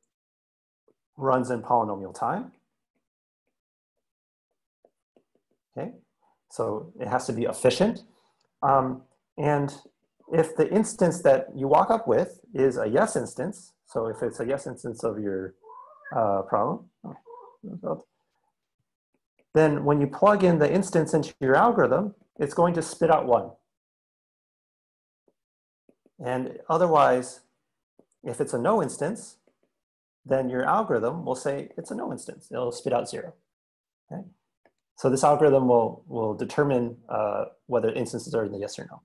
runs in polynomial time. Okay, so it has to be efficient. And if the instance that you walk up with is a yes instance, so if it's a yes instance of your problem, then when you plug in the instance into your algorithm, it's going to spit out 1. And otherwise, if it's a no instance, then your algorithm will say it's a no instance. It'll spit out 0. Okay? So this algorithm will determine whether instances are in the yes or no.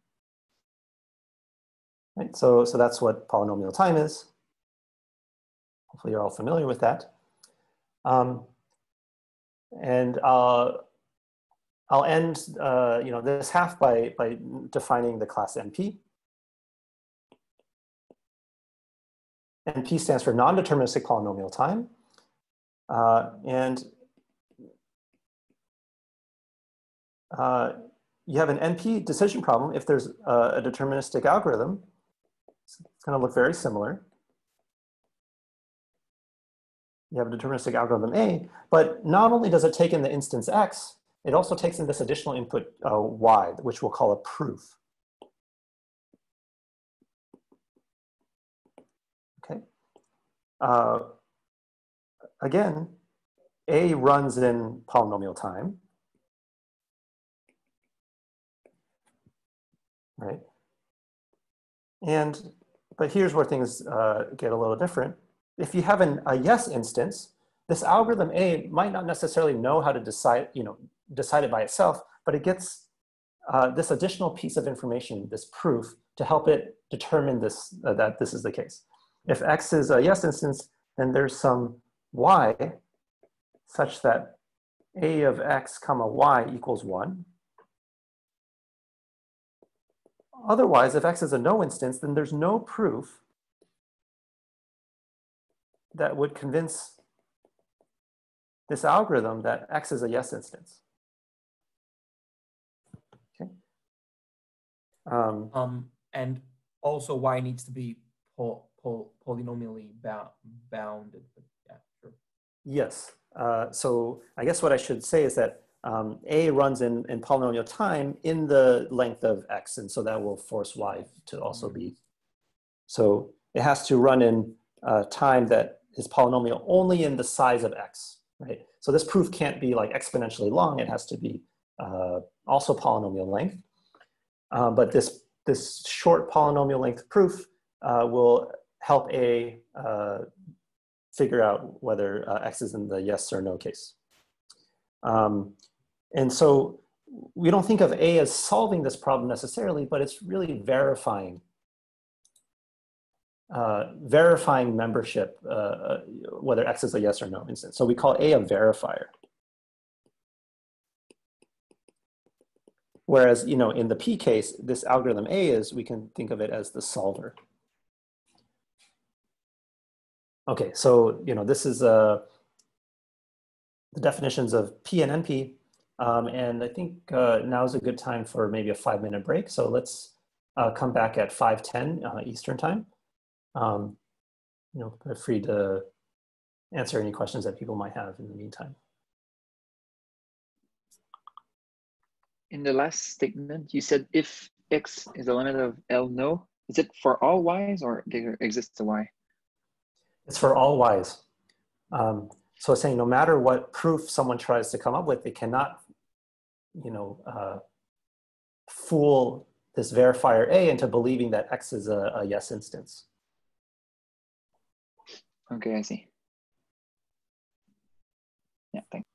Right? So that's what polynomial time is. Hopefully you're all familiar with that. And I'll end this half by defining the class MP. NP stands for non-deterministic polynomial time. You have an NP decision problem if there's a deterministic algorithm. It's going to look very similar. You have a deterministic algorithm A, but not only does it take in the instance X, it also takes in this additional input Y, which we'll call a proof. Okay. Again, A runs in polynomial time, right? But here's where things get a little different. If you have a yes instance, this algorithm A might not necessarily know how to decide it by itself, but it gets this additional piece of information, this proof, to help it determine this, that this is the case. If X is a yes instance, then there's some Y such that A of X comma Y equals 1. Otherwise, if X is a no instance, then there's no proof that would convince this algorithm that X is a yes instance. Okay. And also Y needs to be polynomially bounded. Yeah, sure. Yes. So I guess what I should say is that A runs in polynomial time in the length of X, and so that will force Y to also be. So it has to run in time that is polynomial only in the size of X, right? So this proof can't be like exponentially long. It has to be also polynomial length. But this short polynomial length proof will help A figure out whether X is in the yes or no case. And so we don't think of A as solving this problem necessarily, but it's really verifying membership, whether X is a yes or no instance. So we call A a verifier. Whereas, in the P case, this algorithm A we can think of it as the solver. Okay, so, this is the definitions of P and NP. And I think now is a good time for maybe a 5-minute break. So let's come back at 5:10 Eastern time. Feel free to answer any questions that people might have in the meantime. In the last statement, you said if X is the limit of L no, is it for all Y's or there exists a Y? It's for all Y's. So it's saying no matter what proof someone tries to come up with, they cannot, fool this verifier A into believing that X is a yes instance. Okay, I see. Yeah, thanks.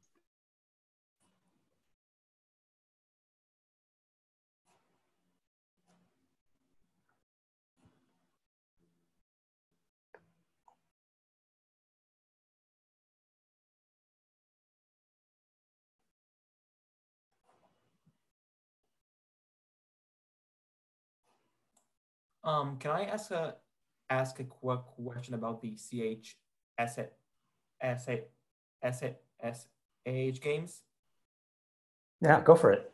Can I ask a question about the CHSP SAH games. Yeah, go for it.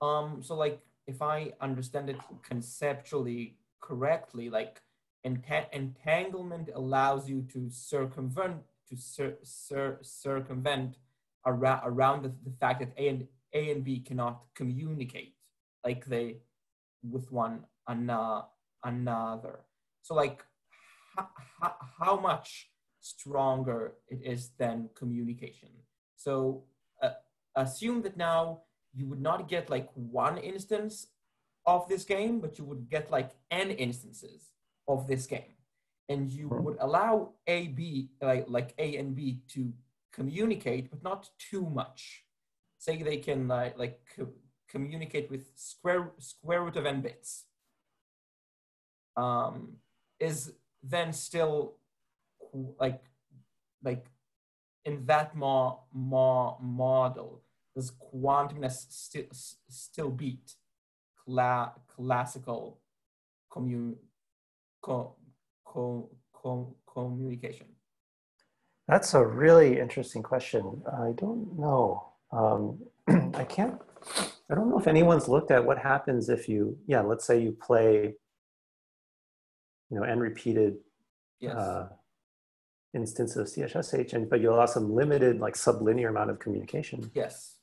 So like, if I understand it conceptually correctly, like entanglement allows you to circumvent around the fact that A and B cannot communicate like they with one another. So like, how much stronger it is than communication. So assume that now you would not get like one instance of this game, but you would get like n instances of this game, and you would allow A and B to communicate, but not too much. Say they can communicate with square root of n bits. Is then still like in that model, does quantumness still beat classical communication? That's a really interesting question. I don't know. I don't know if anyone's looked at what happens if you, let's say you play, n repeated instances of CSH, but you allow some limited, like sublinear amount of communication. Yes.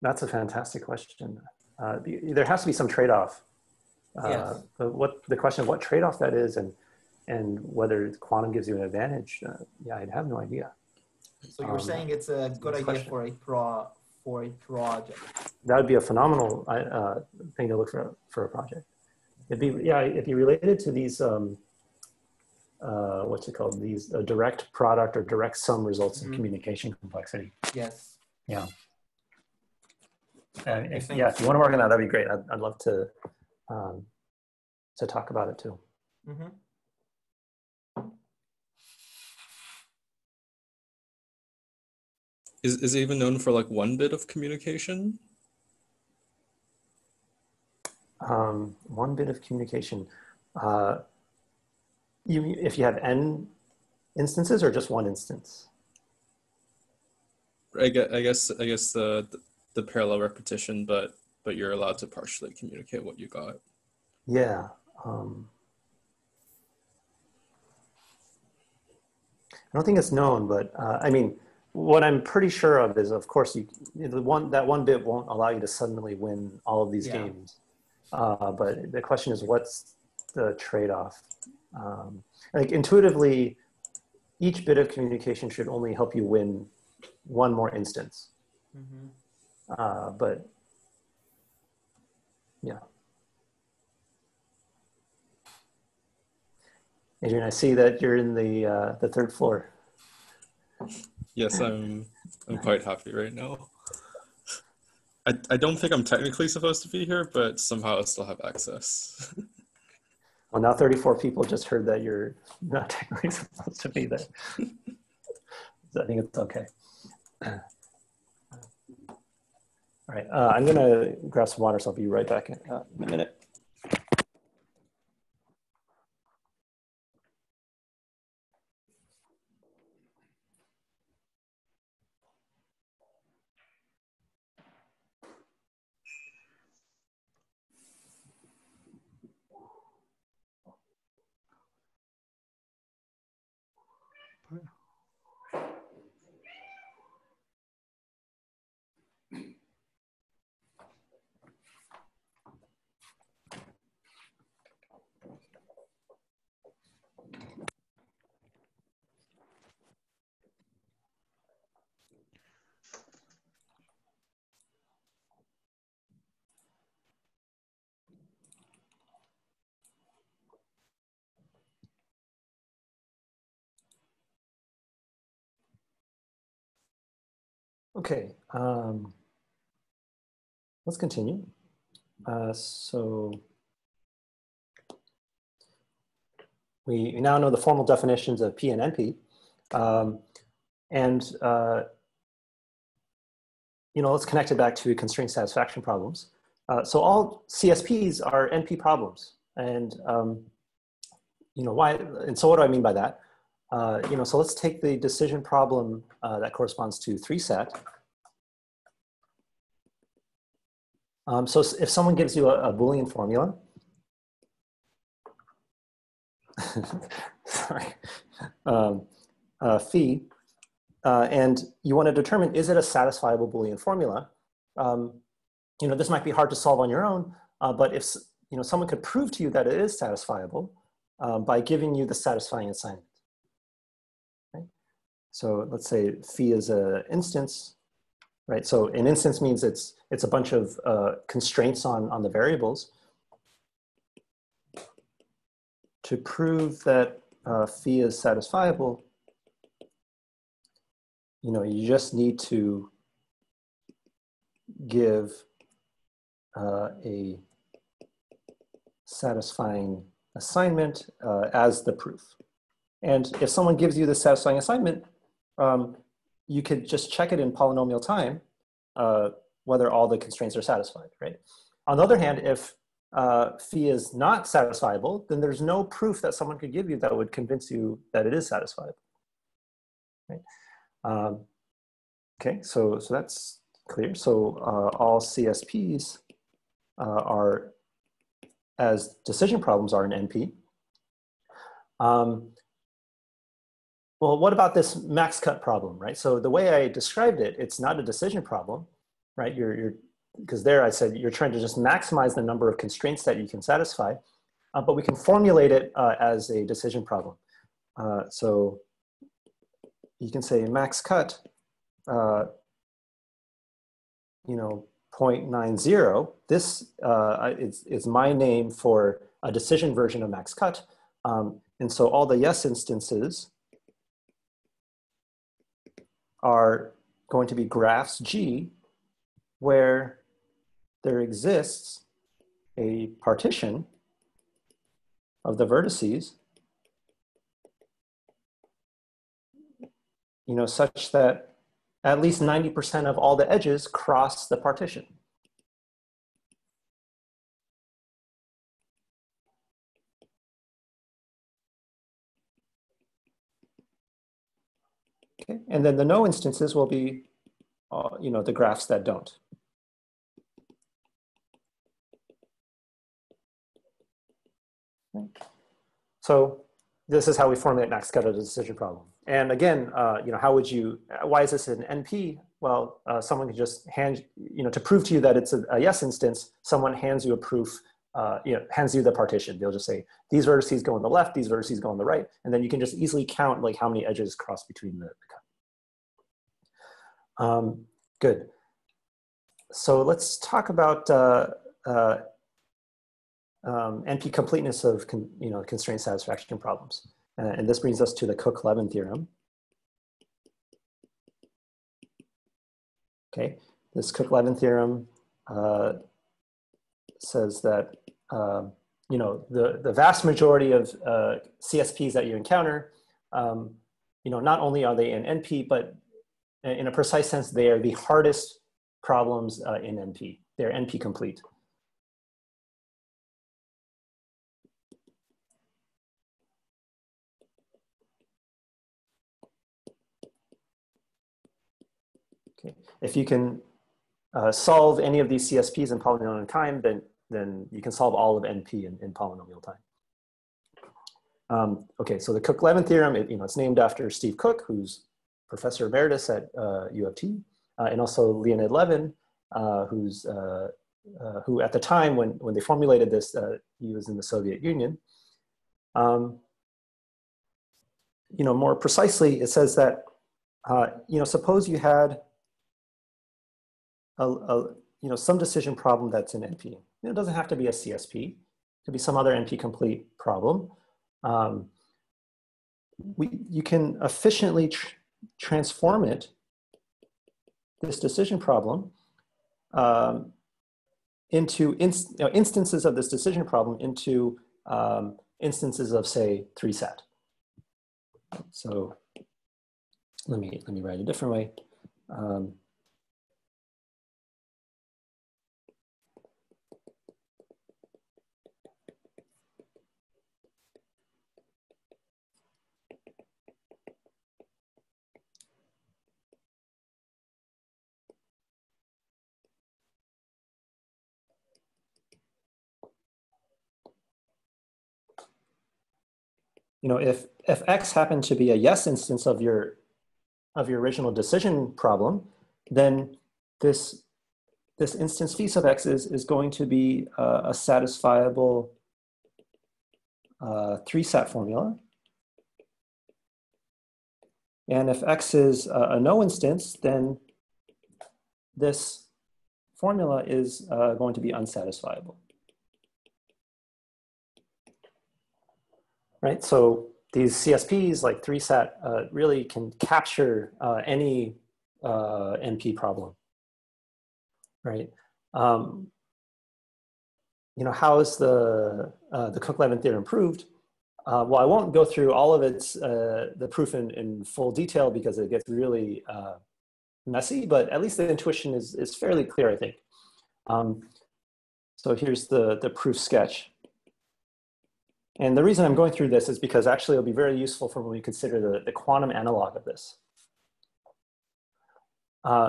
That's a fantastic question. There has to be some trade-off. Yes. The question of what trade-off that is and whether quantum gives you an advantage, I'd have no idea. So you're saying it's a good idea for a project. That would be a phenomenal thing to look for a project. It'd be related to these what's it called? These direct product or direct sum results in communication complexity. Yes. Yeah. If you want to work on that, that'd be great. I'd love to talk about it too. Mm-hmm. Is it even known for like one bit of communication? One bit of communication. If you have n instances or just one instance? I guess the parallel repetition, but you're allowed to partially communicate what you got. Yeah. I don't think it's known, but I mean, what I'm pretty sure of is, of course, that one bit won't allow you to suddenly win all of these games. But the question is, what's the trade-off? Like intuitively, each bit of communication should only help you win one more instance. Mm-hmm. But yeah. Adrian, I see that you're in the third floor. Yes, I'm quite happy right now. I don't think I'm technically supposed to be here, but somehow I still have access. Well, now 34 people just heard that you're not technically supposed to be there. So I think it's okay. All right, I'm gonna grab some water, so I'll be right back in a minute. Okay, let's continue. So we now know the formal definitions of P and NP. Let's connect it back to constraint satisfaction problems. So all CSPs are NP problems. And, why? And so what do I mean by that? so let's take the decision problem that corresponds to 3 set. So if someone gives you a Boolean formula, sorry, phi, and you want to determine, is it a satisfiable Boolean formula? This might be hard to solve on your own, but if someone could prove to you that it is satisfiable by giving you the satisfying assignment. Right? So let's say phi is an instance, right? So an instance means it's a bunch of constraints on the variables. To prove that phi is satisfiable, you just need to give a satisfying assignment as the proof. And if someone gives you the satisfying assignment, you could just check it in polynomial time whether all the constraints are satisfied, right? On the other hand, if phi is not satisfiable, then there's no proof that someone could give you that would convince you that it is satisfiable. Right? Okay, so that's clear. So all CSPs are, as decision problems are in NP. Well, what about this max cut problem, right? So the way I described it, it's not a decision problem, right? Because there I said you're trying to just maximize the number of constraints that you can satisfy, but we can formulate it as a decision problem. So you can say max cut, 0.90. This is my name for a decision version of max cut. And so all the yes instances are going to be graphs G where there exists a partition of the vertices, such that at least 90% of all the edges cross the partition. Okay, and then the no instances will be, the graphs that don't. Okay. So this is how we formulate max cut as a decision problem. And again, why is this an NP? Well, someone can just hand, to prove to you that it's a yes instance, someone hands you a proof, hands you the partition. They'll just say, these vertices go on the left, these vertices go on the right. And then you can just easily count like how many edges cross between the cut. Good. So let's talk about NP completeness of constraint satisfaction problems. And this brings us to the Cook-Levin theorem. Okay, this Cook-Levin theorem says that the vast majority of CSPs that you encounter, not only are they in NP, but in a precise sense, they are the hardest problems in NP. They're NP complete. Okay. If you can solve any of these CSPs in polynomial time, then you can solve all of NP in polynomial time. Okay, so the Cook-Levin theorem, it's named after Steve Cook, who's professor emeritus at U of T, and also Leonid Levin, who at the time when they formulated this, he was in the Soviet Union. More precisely, it says that suppose you had some decision problem that's in NP. It doesn't have to be a CSP. It could be some other NP complete problem. You can efficiently transform this decision problem into instances of this decision problem into instances of, say, 3 set. So let me write a different way. if X happened to be a yes instance of your original decision problem, then this instance phi sub X is going to be a satisfiable 3-sat formula. And if X is a no instance, then this formula is going to be unsatisfiable. Right, so these CSPs like 3-sat really can capture any NP problem, right? How is the Cook-Levin theorem proved? Well, I won't go through all of the proof in full detail because it gets really messy, but at least the intuition is fairly clear, I think. So here's the proof sketch. And the reason I'm going through this is because actually it'll be very useful for when we consider the quantum analog of this.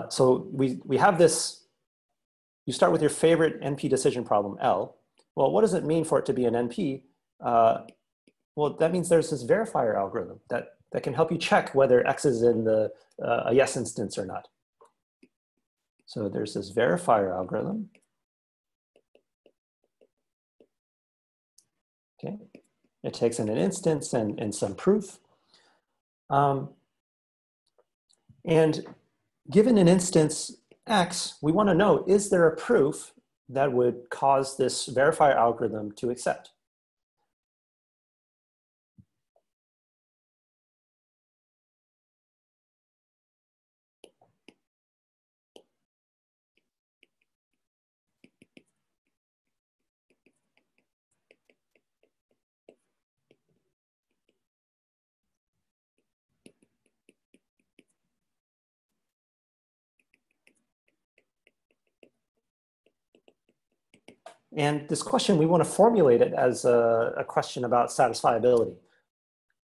So we have this, you start with your favorite NP decision problem, L. Well, what does it mean for it to be an NP? Well, that means there's this verifier algorithm that can help you check whether X is in a yes instance or not. So there's this verifier algorithm. Okay, it takes in an instance and some proof. And given an instance X, we want to know, is there a proof that would cause this verifier algorithm to accept? And this question, we want to formulate it as a question about satisfiability.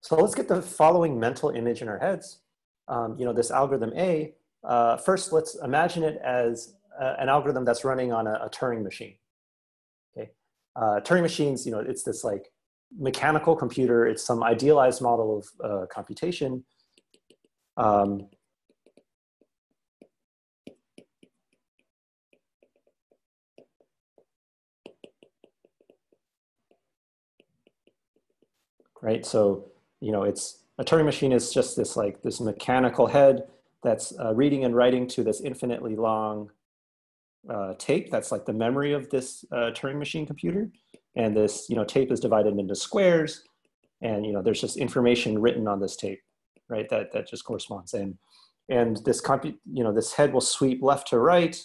So let's get the following mental image in our heads. This algorithm A, first let's imagine it as an algorithm that's running on a Turing machine. Okay, Turing machines, it's this like mechanical computer. It's some idealized model of computation. Right, so it's a Turing machine is just this mechanical head that's reading and writing to this infinitely long tape. That's like the memory of this Turing machine computer, and this tape is divided into squares, and there's just information written on this tape, right? That just corresponds, and this this head will sweep left to right.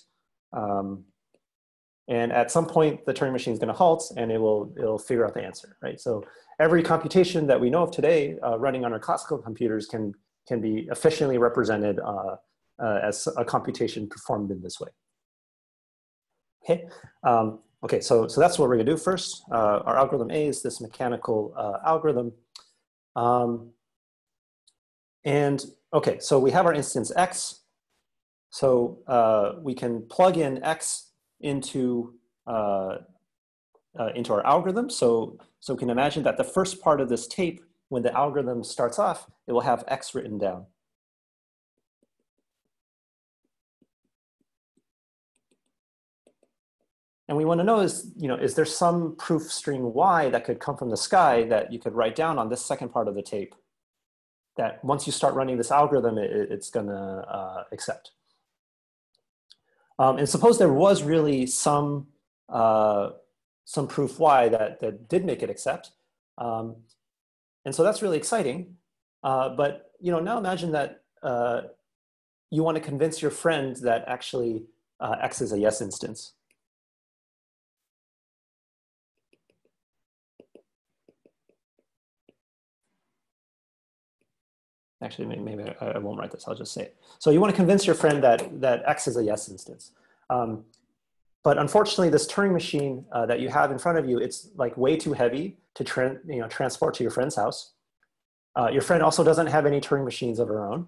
And at some point, the Turing machine is going to halt, and it'll figure out the answer, right? So every computation that we know of today running on our classical computers can be efficiently represented as a computation performed in this way. Okay, okay, so that's what we're going to do first. Our algorithm A is this mechanical algorithm. And okay, so we have our instance X. So we can plug in X into our algorithm. So we can imagine that the first part of this tape, when the algorithm starts off, it will have X written down. And we want to know is there some proof string Y that could come from the sky that you could write down on this second part of the tape that once you start running this algorithm, it's going to accept. And suppose there was really some proof Y that did make it accept. And so that's really exciting. But now imagine that you want to convince your friend that actually X is a yes instance. Actually, maybe I won't write this, I'll just say it. So you want to convince your friend that X is a yes instance. But unfortunately, this Turing machine that you have in front of you, it's like way too heavy to transport to your friend's house. Your friend also doesn't have any Turing machines of her own.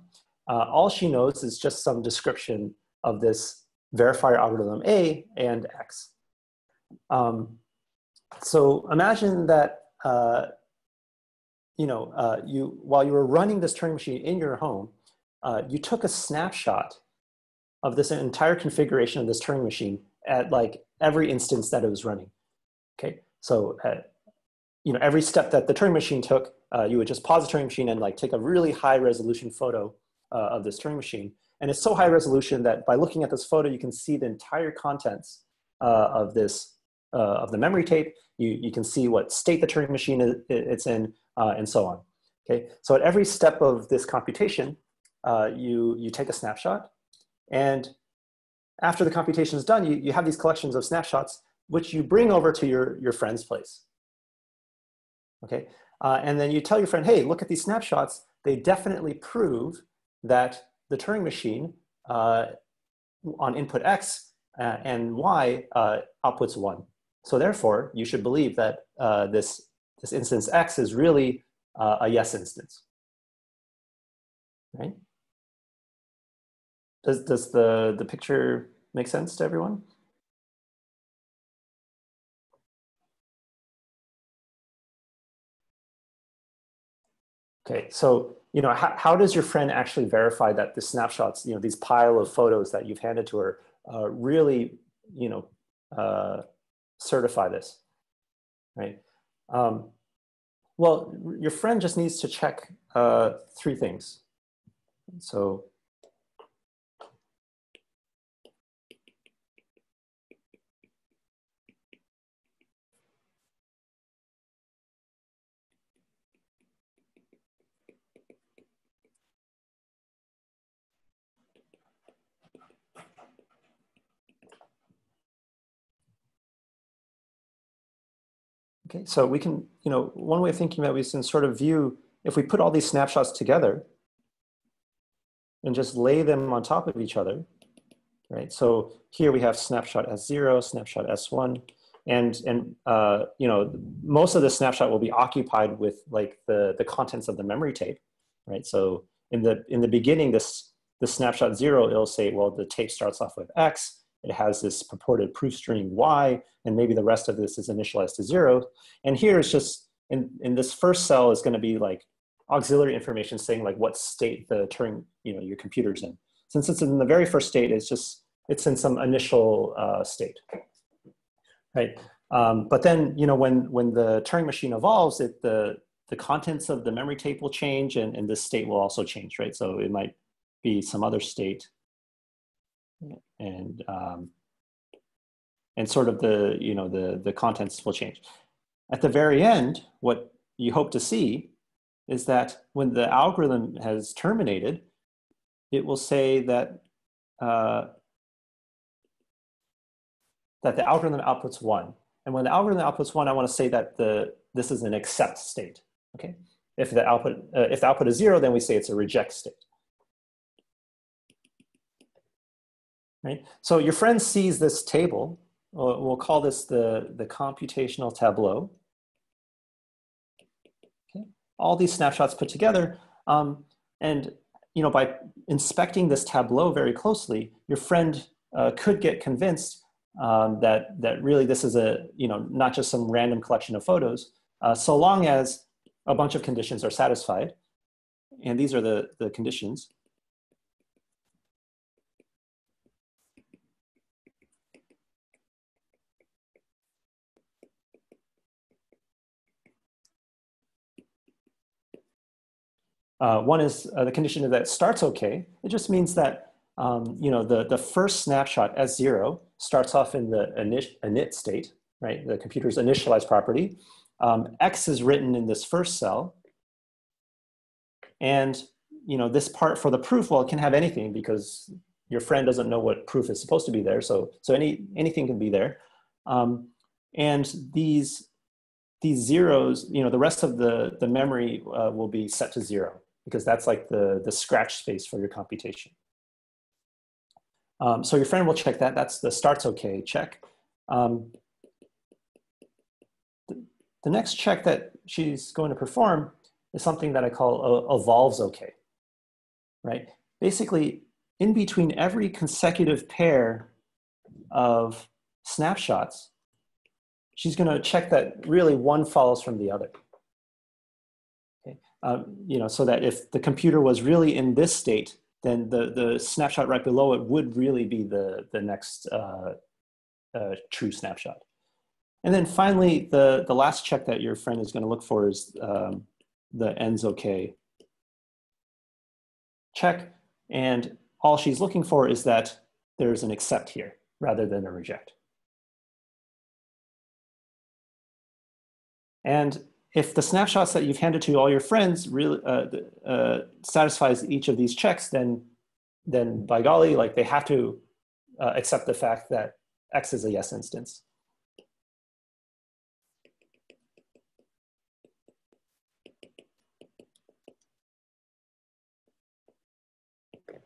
All she knows is just some description of this verifier algorithm A and X. So imagine that while you were running this Turing machine in your home, you took a snapshot of this entire configuration of this Turing machine at like every instance that it was running. Okay, so every step that the Turing machine took, you would just pause the Turing machine and like take a really high resolution photo of this Turing machine. And it's so high resolution that by looking at this photo, you can see the entire contents of the memory tape. You can see what state the Turing machine it's in, and so on. Okay, so at every step of this computation, you take a snapshot, and after the computation is done, you have these collections of snapshots which you bring over to your friend's place. Okay, and then you tell your friend, hey, look at these snapshots. They definitely prove that the Turing machine on input X and Y outputs 1. So therefore, you should believe that this instance X is really a yes instance, right? Does the picture make sense to everyone? Okay, so how does your friend actually verify that the snapshots, these pile of photos that you've handed to her, really, certify this, right? Well, your friend just needs to check 3 things. So okay, so we can, one way of thinking about it is to sort of view, if we put all these snapshots together and just lay them on top of each other, right? So here we have snapshot S0, snapshot S1, and most of the snapshot will be occupied with like the contents of the memory tape, right? So in the beginning, the snapshot 0, it'll say, well, the tape starts off with X. It has this purported proof string Y, and maybe the rest of this is initialized to 0. And here it's just, in this first cell is going to be like auxiliary information saying like what state the Turing, your computer's in. Since it's in the very first state, it's in some initial state, right? But then, when the Turing machine evolves, the contents of the memory tape will change, and this state will also change, right? So it might be some other state. And sort of the contents will change. At the very end, what you hope to see is that when the algorithm has terminated, it will say that that the algorithm outputs 1. And when the algorithm outputs 1, I want to say that this is an accept state. Okay, if the output is 0, then we say it's a reject state. Right? So your friend sees this table. We'll call this the computational tableau. Okay. All these snapshots put together. And by inspecting this tableau very closely, your friend could get convinced that really this is not just some random collection of photos, so long as a bunch of conditions are satisfied. And these are the conditions. One is the condition that starts okay. It just means that the first snapshot S0 starts off in the init state, right? The computer's initialized property. X is written in this first cell, and this part for the proof, well, it can have anything because your friend doesn't know what proof is supposed to be there, so anything can be there. And these zeros, the rest of the memory will be set to 0. Because that's like the scratch space for your computation. So your friend will check that. That's the starts okay check. The next check that she's going to perform is something that I call evolves okay, right? Basically, in between every consecutive pair of snapshots, she's going to check that really one follows from the other. Okay. you know, so that if the computer was really in this state, then the snapshot right below it would really be the next true snapshot. And then finally, the last check that your friend is going to look for is the ends okay check. And all she's looking for is that there's an accept here rather than a reject. And if the snapshots that you've handed to all your friends really satisfies each of these checks, then by golly, like they have to accept the fact that X is a yes instance.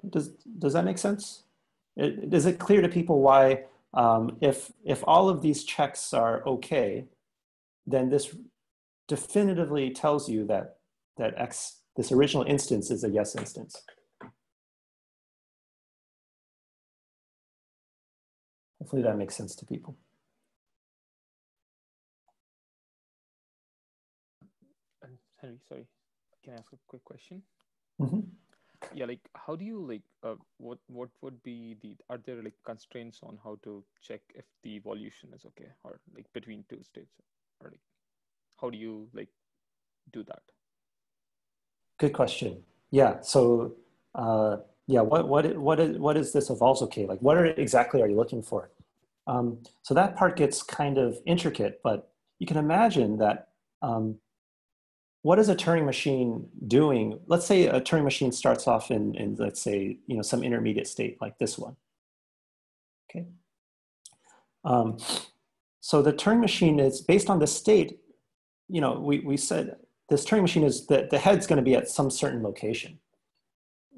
Does that make sense? Is it clear to people why if all of these checks are okay, then this definitively tells you that X, this original instance, is a yes instance? Hopefully that makes sense to people. Henry, sorry, can I ask a quick question? Mm-hmm. Yeah, like how do you like what would be are there like constraints on how to check if the evolution is okay, or like between two states, or like how do you like do that? Good question. Yeah. So yeah, what is this evolves okay? Like what exactly are you looking for? So that part gets kind of intricate, but you can imagine that what is a Turing machine doing? Let's say a Turing machine starts off in let's say, you know, some intermediate state like this one. Okay. So the Turing machine is based on the state. You know, we said this Turing machine is that the head's going to be at some certain location,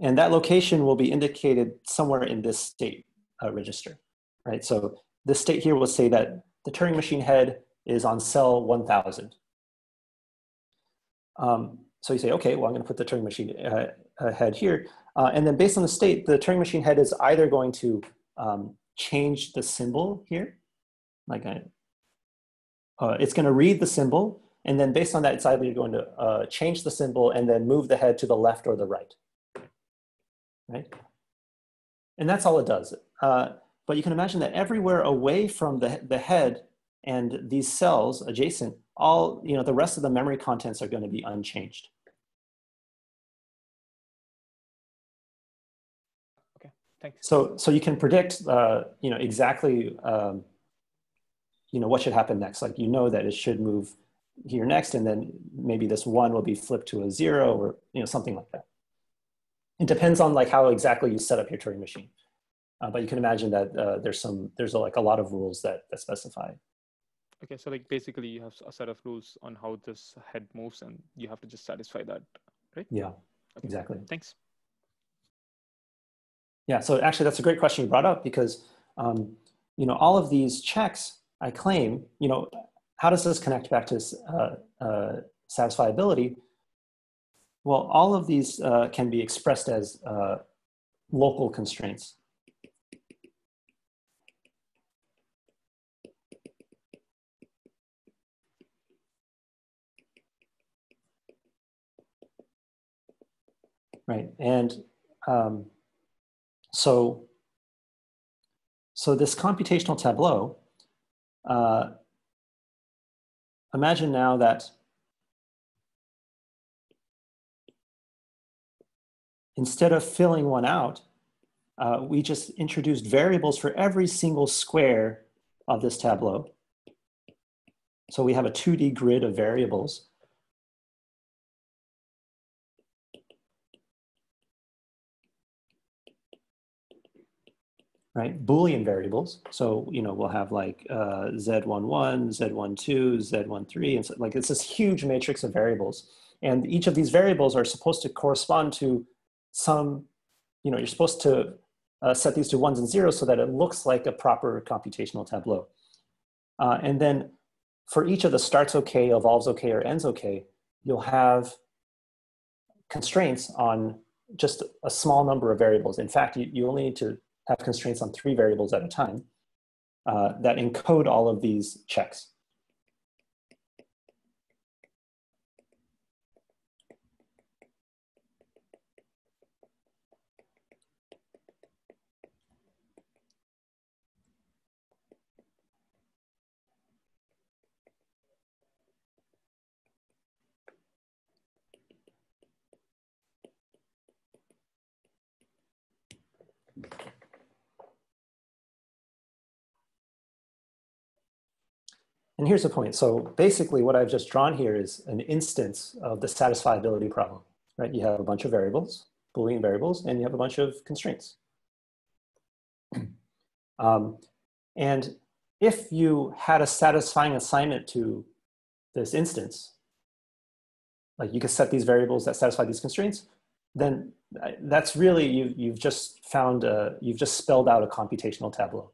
and that location will be indicated somewhere in this state register, right? So this state here will say that the Turing machine head is on cell 1000. So you say, okay, well, I'm going to put the Turing machine head here. And then based on the state, the Turing machine head is either going to change the symbol here, like it's going to read the symbol. And then based on that, it's either going to change the symbol and then move the head to the left or the right, right? And that's all it does. But you can imagine that everywhere away from the head and these cells adjacent, all, you know, the rest of the memory contents are going to be unchanged. Okay, thanks. So you can predict, you know, exactly, you know, what should happen next. Like, you know that it should move here next, and then maybe this 1 will be flipped to a 0, or, you know, something like that. It depends on like how exactly you set up your Turing machine. But you can imagine that there's like a lot of rules that specify. Okay, so like basically you have a set of rules on how this head moves, and you have to just satisfy that, right? Yeah, okay. Exactly. Thanks. Yeah, so actually that's a great question you brought up, because you know, all of these checks, I claim, you know, how does this connect back to satisfiability? Well, all of these can be expressed as local constraints. Right, and so this computational tableau, imagine now that instead of filling one out, we just introduced variables for every single square of this tableau. So we have a 2D grid of variables. Right, Boolean variables. So, you know, we'll have like Z11, Z12, Z13, and so, like, it's this huge matrix of variables. And each of these variables are supposed to correspond to some, you know, you're supposed to set these to 1s and 0s so that it looks like a proper computational tableau. And then for each of the starts okay, evolves okay, or ends okay, you'll have constraints on just a small number of variables. In fact, you only need to have constraints on 3 variables at a time that encode all of these checks. And here's the point. So basically what I've just drawn here is an instance of the satisfiability problem, right? You have a bunch of variables, Boolean variables, and you have a bunch of constraints. And if you had a satisfying assignment to this instance, like you could set these variables that satisfy these constraints, then that's really, you've just found, you've just spelled out a computational tableau.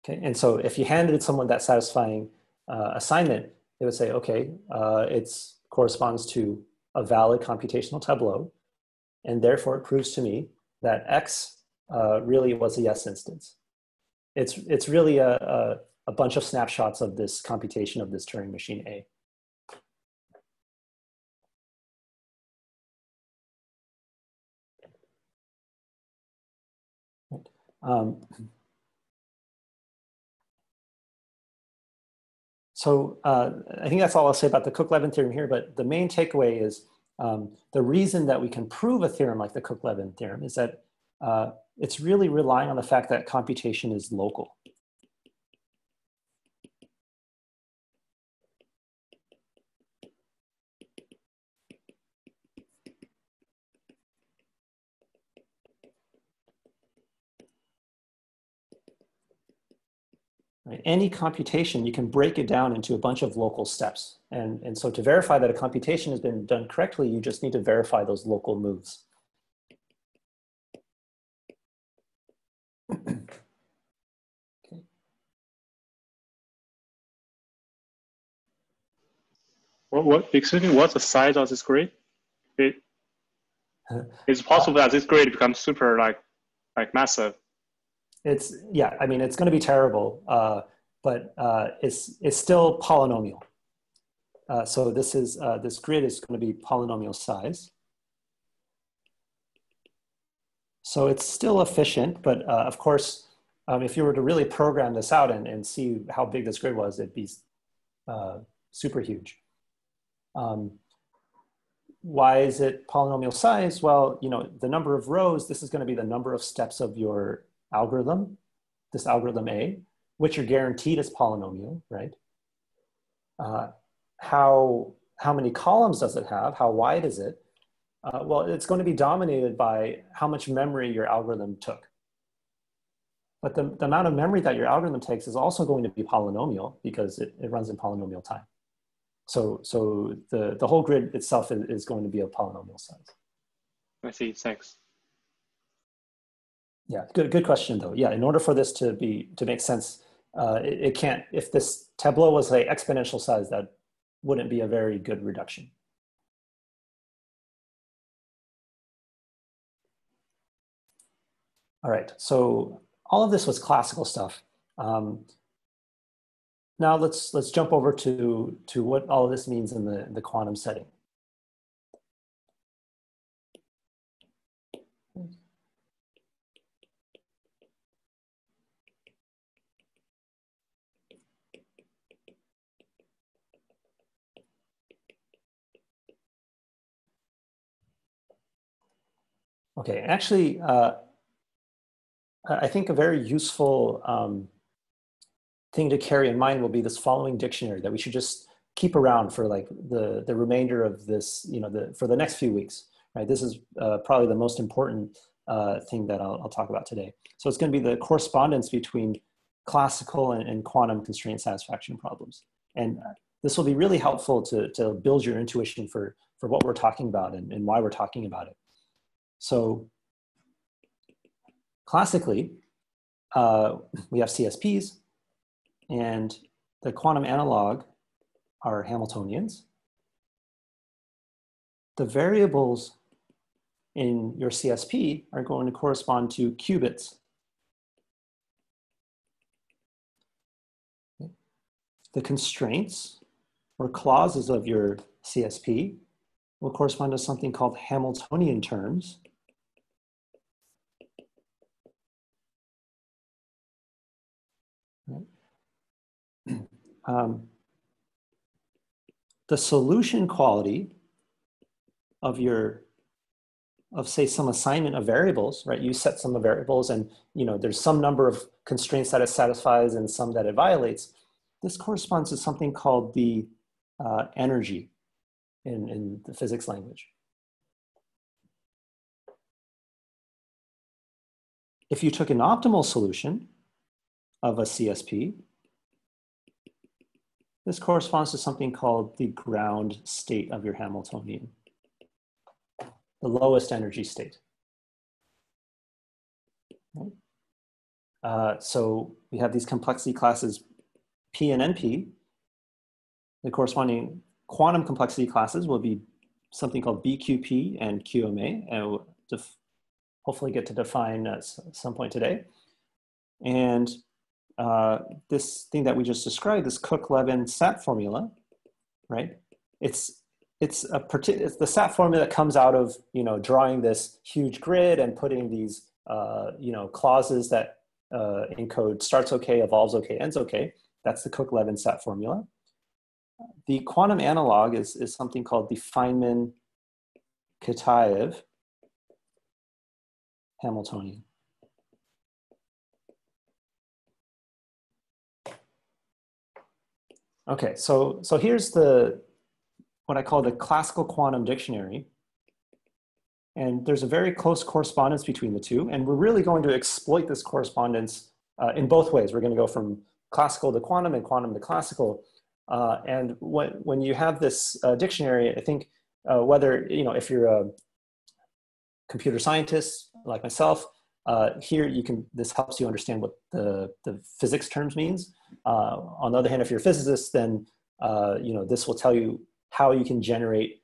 Okay, and so if you handed someone that satisfying assignment, they would say, okay, it corresponds to a valid computational tableau, and therefore it proves to me that X really was a yes instance. It's really a bunch of snapshots of this computation of this Turing machine A. So I think that's all I'll say about the Cook-Levin theorem here, but the main takeaway is the reason that we can prove a theorem like the Cook-Levin theorem is that it's really relying on the fact that computation is local. Right? Any computation, you can break it down into a bunch of local steps. And so to verify that a computation has been done correctly, you just need to verify those local moves. Okay. Excuse me, what's the size of this grid? It's possible that this grid becomes super like massive. Yeah, I mean, it's going to be terrible, but it's still polynomial. So this grid is going to be polynomial size. So it's still efficient, but of course, if you were to really program this out and see how big this grid was, it'd be super huge. Why is it polynomial size? Well, you know, the number of rows, this is going to be the number of steps of your algorithm, this algorithm A, which are guaranteed as polynomial, right? How many columns does it have? How wide is it? Well, it's going to be dominated by how much memory your algorithm took. But the amount of memory that your algorithm takes is also going to be polynomial because it runs in polynomial time. So the whole grid itself is going to be a polynomial size. I see, thanks. Yeah, good question though. Yeah, in order for this to make sense, it can't, if this tableau was like exponential size, that wouldn't be a very good reduction. All right, so all of this was classical stuff. Now let's jump over to what all of this means in the quantum setting. Okay, actually, I think a very useful thing to carry in mind will be this following dictionary that we should just keep around for like the remainder of this, you know, for the next few weeks, right? This is probably the most important thing that I'll talk about today. So it's going to be the correspondence between classical and quantum constraint satisfaction problems. And this will be really helpful to build your intuition for what we're talking about and why we're talking about it. So classically, we have CSPs, and the quantum analog are Hamiltonians. The variables in your CSP are going to correspond to qubits. The constraints or clauses of your CSP will correspond to something called Hamiltonian terms. The solution quality of your say some assignment of variables, right? You set some variables and, you know, there's some number of constraints that it satisfies and some that it violates. This corresponds to something called the energy in the physics language. If you took an optimal solution of a CSP, this corresponds to something called the ground state of your Hamiltonian, the lowest energy state. Right? So we have these complexity classes P and NP. The corresponding quantum complexity classes will be something called BQP and QMA, and we'll hopefully get to define at some point today. And this thing that we just described, this Cook-Levin SAT formula, right? It's the SAT formula that comes out of, you know, drawing this huge grid and putting these you know, clauses that encode starts okay, evolves okay, ends okay. That's the Cook-Levin SAT formula. The quantum analog is something called the Feynman Hamiltonian. Okay, so here's what I call the classical quantum dictionary. And there's a very close correspondence between the two. And we're really going to exploit this correspondence in both ways. We're going to go from classical to quantum and quantum to classical. And when you have this dictionary, I think whether, you know, if you're a computer scientist like myself, here this helps you understand what the physics terms means. On the other hand, if you're a physicist, then you know, this will tell you how you can generate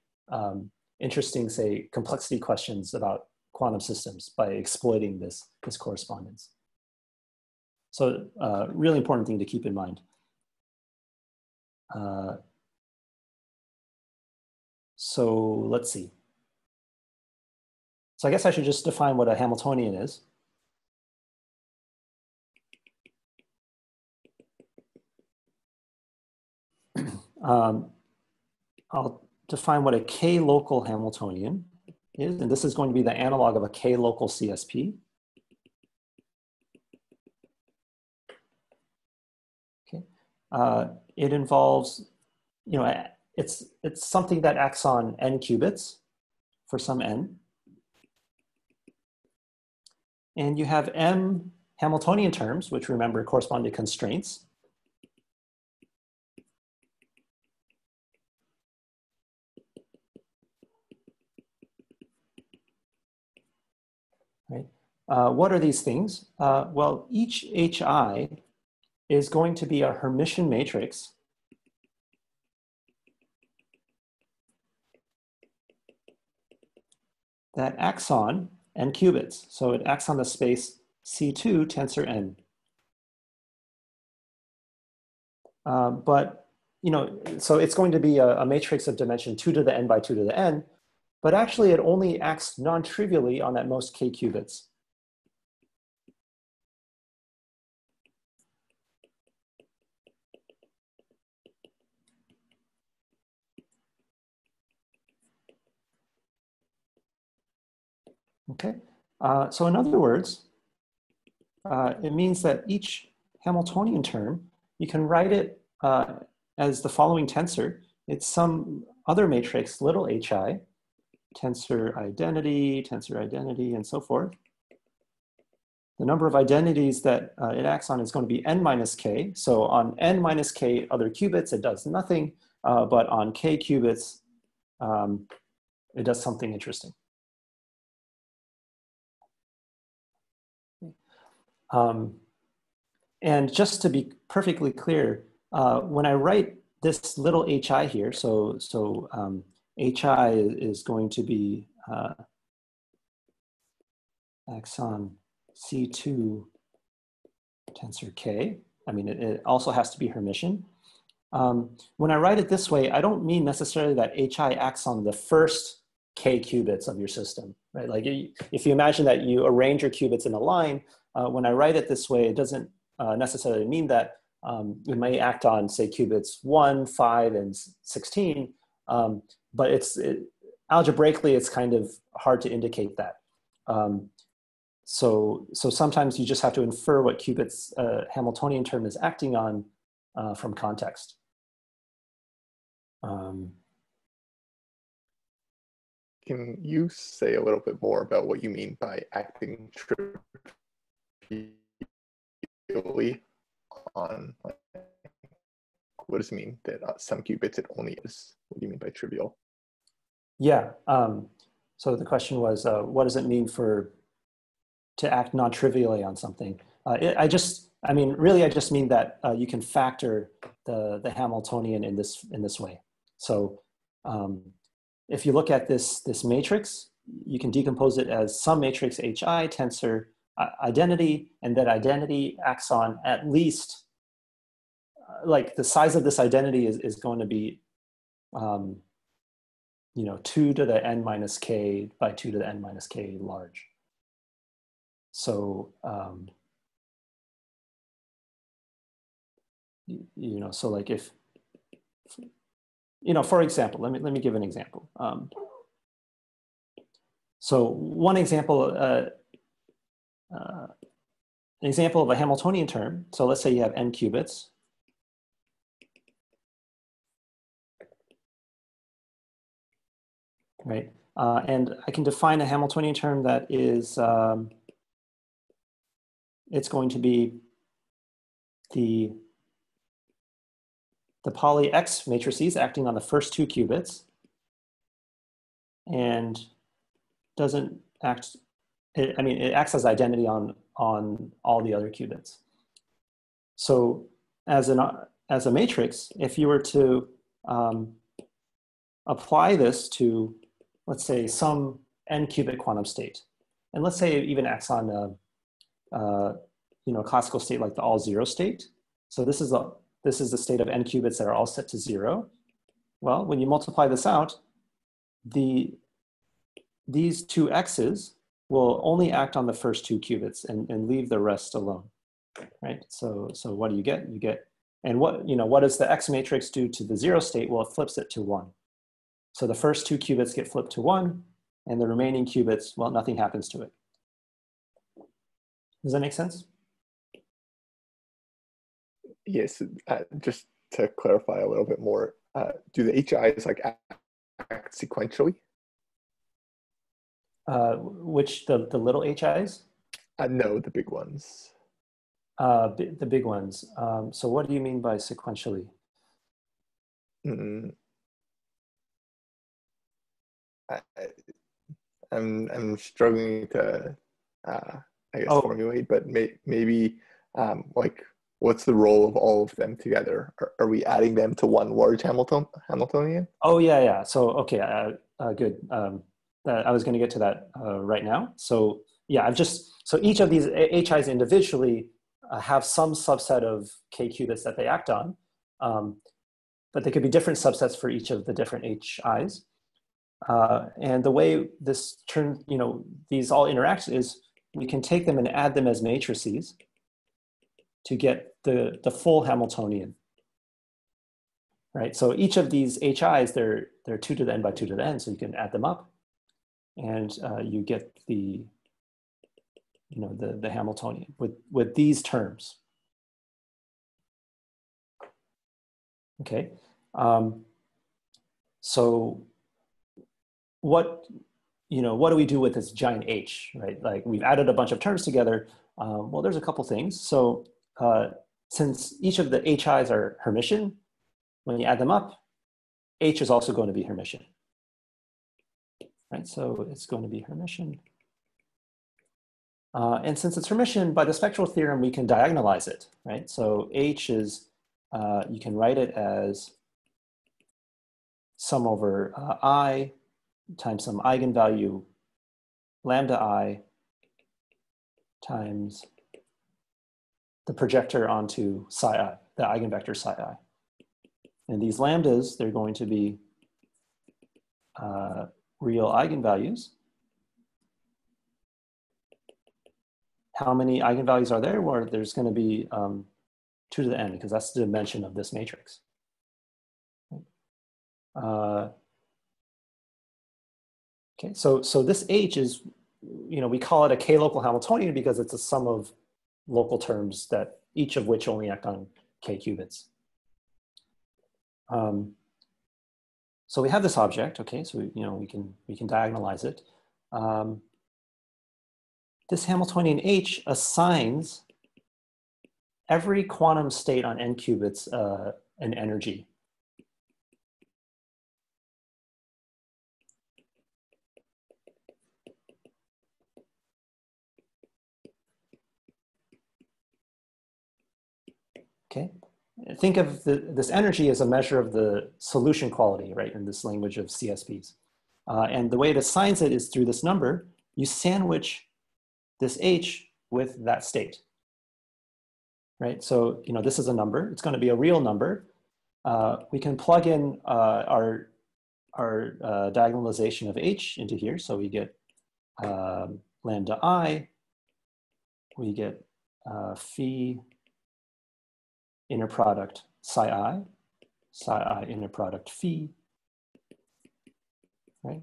interesting, say, complexity questions about quantum systems by exploiting this correspondence. So really important thing to keep in mind. So let's see. So I guess I should just define what a Hamiltonian is. I'll define what a k-local Hamiltonian is, and this is going to be the analog of a k-local CSP. Okay, it involves, you know, it's something that acts on n qubits for some n, and you have m Hamiltonian terms, which remember correspond to constraints. Right. What are these things? Well, each HI is going to be a Hermitian matrix that acts on n qubits. So it acts on the space C2 tensor n. But, you know, so it's going to be a matrix of dimension 2 to the n by 2 to the n, but actually it only acts non-trivially on at most k qubits. Okay, so in other words, it means that each Hamiltonian term, you can write it as the following tensor. It's some other matrix, little hi, tensor identity, and so forth. The number of identities that it acts on is going to be n minus k. So on n minus k other qubits, it does nothing, but on k qubits, it does something interesting. And just to be perfectly clear, when I write this little hi here, so hi is going to be axon C2 tensor k. I mean, it also has to be Hermitian. When I write it this way, I don't mean necessarily that hi acts on the first k qubits of your system, right? Like if you imagine that you arrange your qubits in a line, when I write it this way, it doesn't necessarily mean that it may act on, say, qubits 1, 5, and 16, but algebraically, it's kind of hard to indicate that. So sometimes you just have to infer what qubit's Hamiltonian term is acting on from context. Can you say a little bit more about what you mean by acting trivially on, like, what does it mean that some qubits it only is? What do you mean by trivial? Yeah, so the question was, what does it mean to act non-trivially on something? I mean, really, I just mean that you can factor the Hamiltonian in this way. So if you look at this matrix, you can decompose it as some matrix HI tensor identity, and that identity acts on at least, like the size of this identity is going to be, 2 to the n minus k by 2 to the n minus k large. So, so like if, for example, let me give an example. So one example, an example of a Hamiltonian term. So let's say you have n qubits. Right, and I can define a Hamiltonian term that is, it's going to be the poly X matrices acting on the first 2 qubits, and doesn't act, it acts as identity on all the other qubits. So as a matrix, if you were to apply this to, let's say, some n qubit quantum state, and let's say it even acts on a classical state like the all 0 state. So this is the state of n qubits that are all set to 0. Well, when you multiply this out, these 2 x's will only act on the first 2 qubits and leave the rest alone, right? So what do you get? You get, and what does the X matrix do to the 0 state? Well, it flips it to 1. So the first 2 qubits get flipped to 1, and the remaining qubits, well, nothing happens to it. Does that make sense? Yes, just to clarify a little bit more, do the HIs like act sequentially? Which, the little HIs? No, the big ones. The big ones. So what do you mean by sequentially? I'm struggling to, formulate, but maybe like, what's the role of all of them together? Are we adding them to one large Hamiltonian? Oh, yeah. So, okay, good. I was going to get to that right now. So, yeah, so each of these HIs individually have some subset of k qubits that they act on, but they could be different subsets for each of the different HIs. And the way this these all interact is we can take them and add them as matrices to get the full Hamiltonian, right? So each of these HIs, they're 2 to the n by 2 to the n, so you can add them up, and you get the Hamiltonian with these terms. Okay, so what do we do with this giant H, right? Like, we've added a bunch of terms together. Well, there's a couple things. So since each of the HIs are Hermitian, when you add them up, H is also going to be Hermitian, right? So it's going to be Hermitian. And since it's Hermitian, by the spectral theorem, we can diagonalize it, right? So H is, you can write it as sum over I times some eigenvalue lambda I times the projector onto psi I, the eigenvector psi I. And these lambdas, they're going to be real eigenvalues. How many eigenvalues are there? Well, there's going to be 2 to the n, because that's the dimension of this matrix. Okay, so this H is, we call it a K-local Hamiltonian because it's a sum of local terms that each of which only act on K qubits. So we have this object, okay, so we can diagonalize it. This Hamiltonian H assigns every quantum state on n qubits an energy. Okay, think of this energy as a measure of the solution quality, right, in this language of CSPs. And the way it assigns it is through this number. You sandwich this H with that state, right? So, this is a number. It's going to be a real number. We can plug in our diagonalization of H into here. So we get lambda I, we get phi inner product psi I inner product phi, right?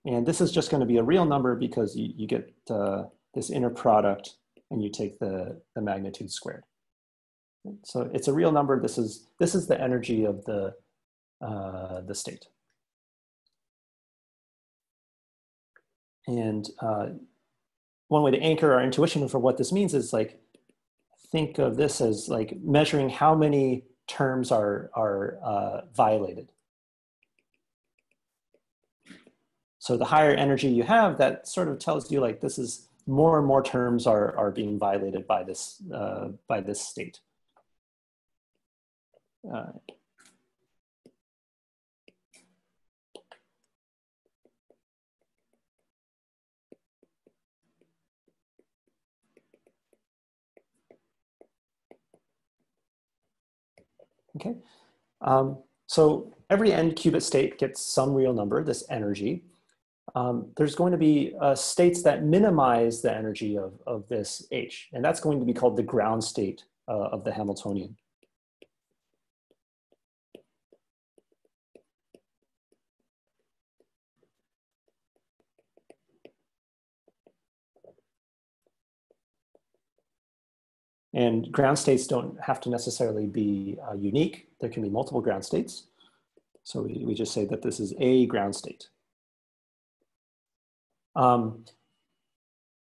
And this is just going to be a real number because you get this inner product and you take the magnitude squared. So it's a real number. This is the energy of the state. And one way to anchor our intuition for what this means is like, think of this as like measuring how many terms are violated. So the higher energy you have, that sort of tells you like this is more and more terms are being violated by this state. Okay, so every n qubit state gets some real number, this energy. There's going to be states that minimize the energy of this H, and that's going to be called the ground state of the Hamiltonian. And ground states don't have to necessarily be unique. There can be multiple ground states. So we just say that this is a ground state. And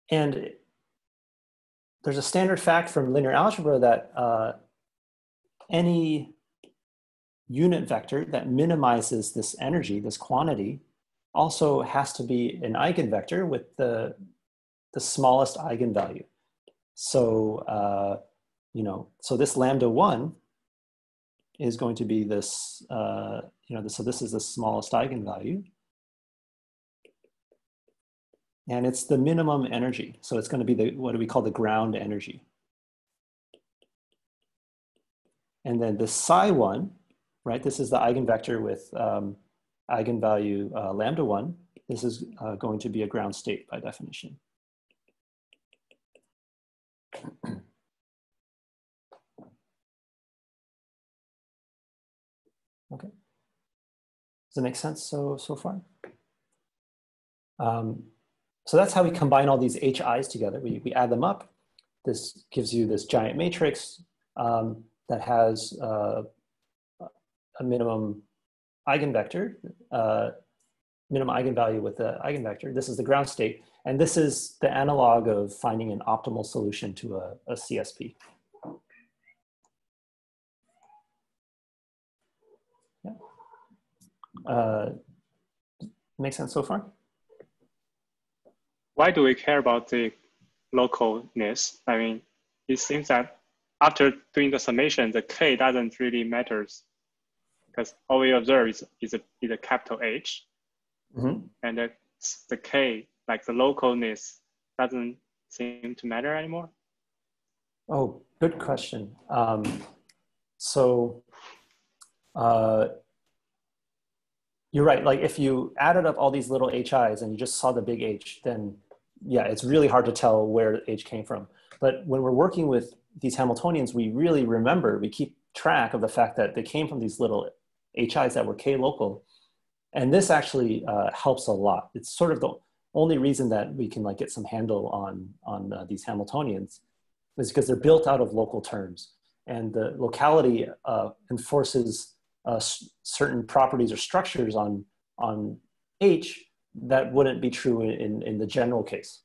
there's a standard fact from linear algebra that any unit vector that minimizes this energy, this quantity, also has to be an eigenvector with the smallest eigenvalue. So, so this lambda 1 is going to be this, so this is the smallest eigenvalue. And it's the minimum energy. So it's going to be what do we call the ground energy. And then the psi 1, right? This is the eigenvector with eigenvalue lambda 1. This is going to be a ground state by definition. Okay. Does it make sense so far? So that's how we combine all these HIs together. We add them up. This gives you this giant matrix that has a minimum eigenvector, minimum eigenvalue with the eigenvector. This is the ground state. And this is the analog of finding an optimal solution to a CSP. Yeah. Make sense so far? Why do we care about the localness? I mean, it seems that after doing the summation, the K doesn't really matter because all we observe is a capital H. Mm-hmm. And the K, like the localness, doesn't seem to matter anymore? Oh, good question. You're right. Like if you added up all these little HIs and you just saw the big H, then yeah, it's really hard to tell where H came from. But when we're working with these Hamiltonians, we really remember, we keep track of the fact that they came from these little HIs that were K local. And this actually helps a lot. It's sort of the only reason that we can like get some handle on these Hamiltonians is because they're built out of local terms. And the locality enforces certain properties or structures on H that wouldn't be true in the general case.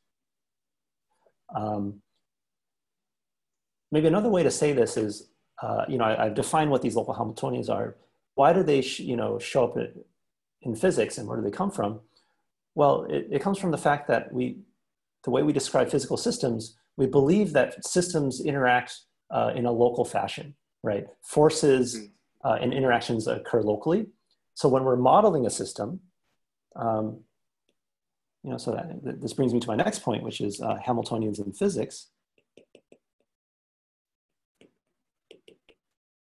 Maybe another way to say this is, I've defined what these local Hamiltonians are. Why do they, show up in physics, and where do they come from? Well, it comes from the fact that the way we describe physical systems, we believe that systems interact in a local fashion, right? Forces and interactions occur locally. So when we're modeling a system, this brings me to my next point, which is Hamiltonians in physics.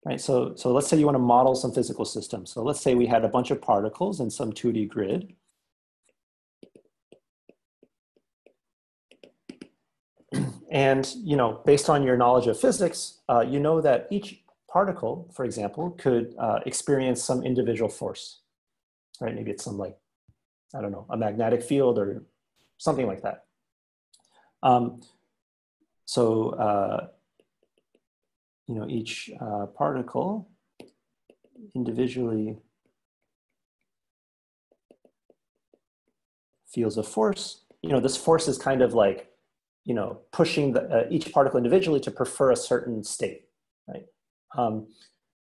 Right, so let's say you want to model some physical system. So let's say we had a bunch of particles in some 2D grid. And based on your knowledge of physics, you know that each particle, for example, could experience some individual force. Right, maybe it's some like, I don't know, a magnetic field or something like that. Each particle individually feels a force. This force is kind of like, pushing each particle individually to prefer a certain state, right?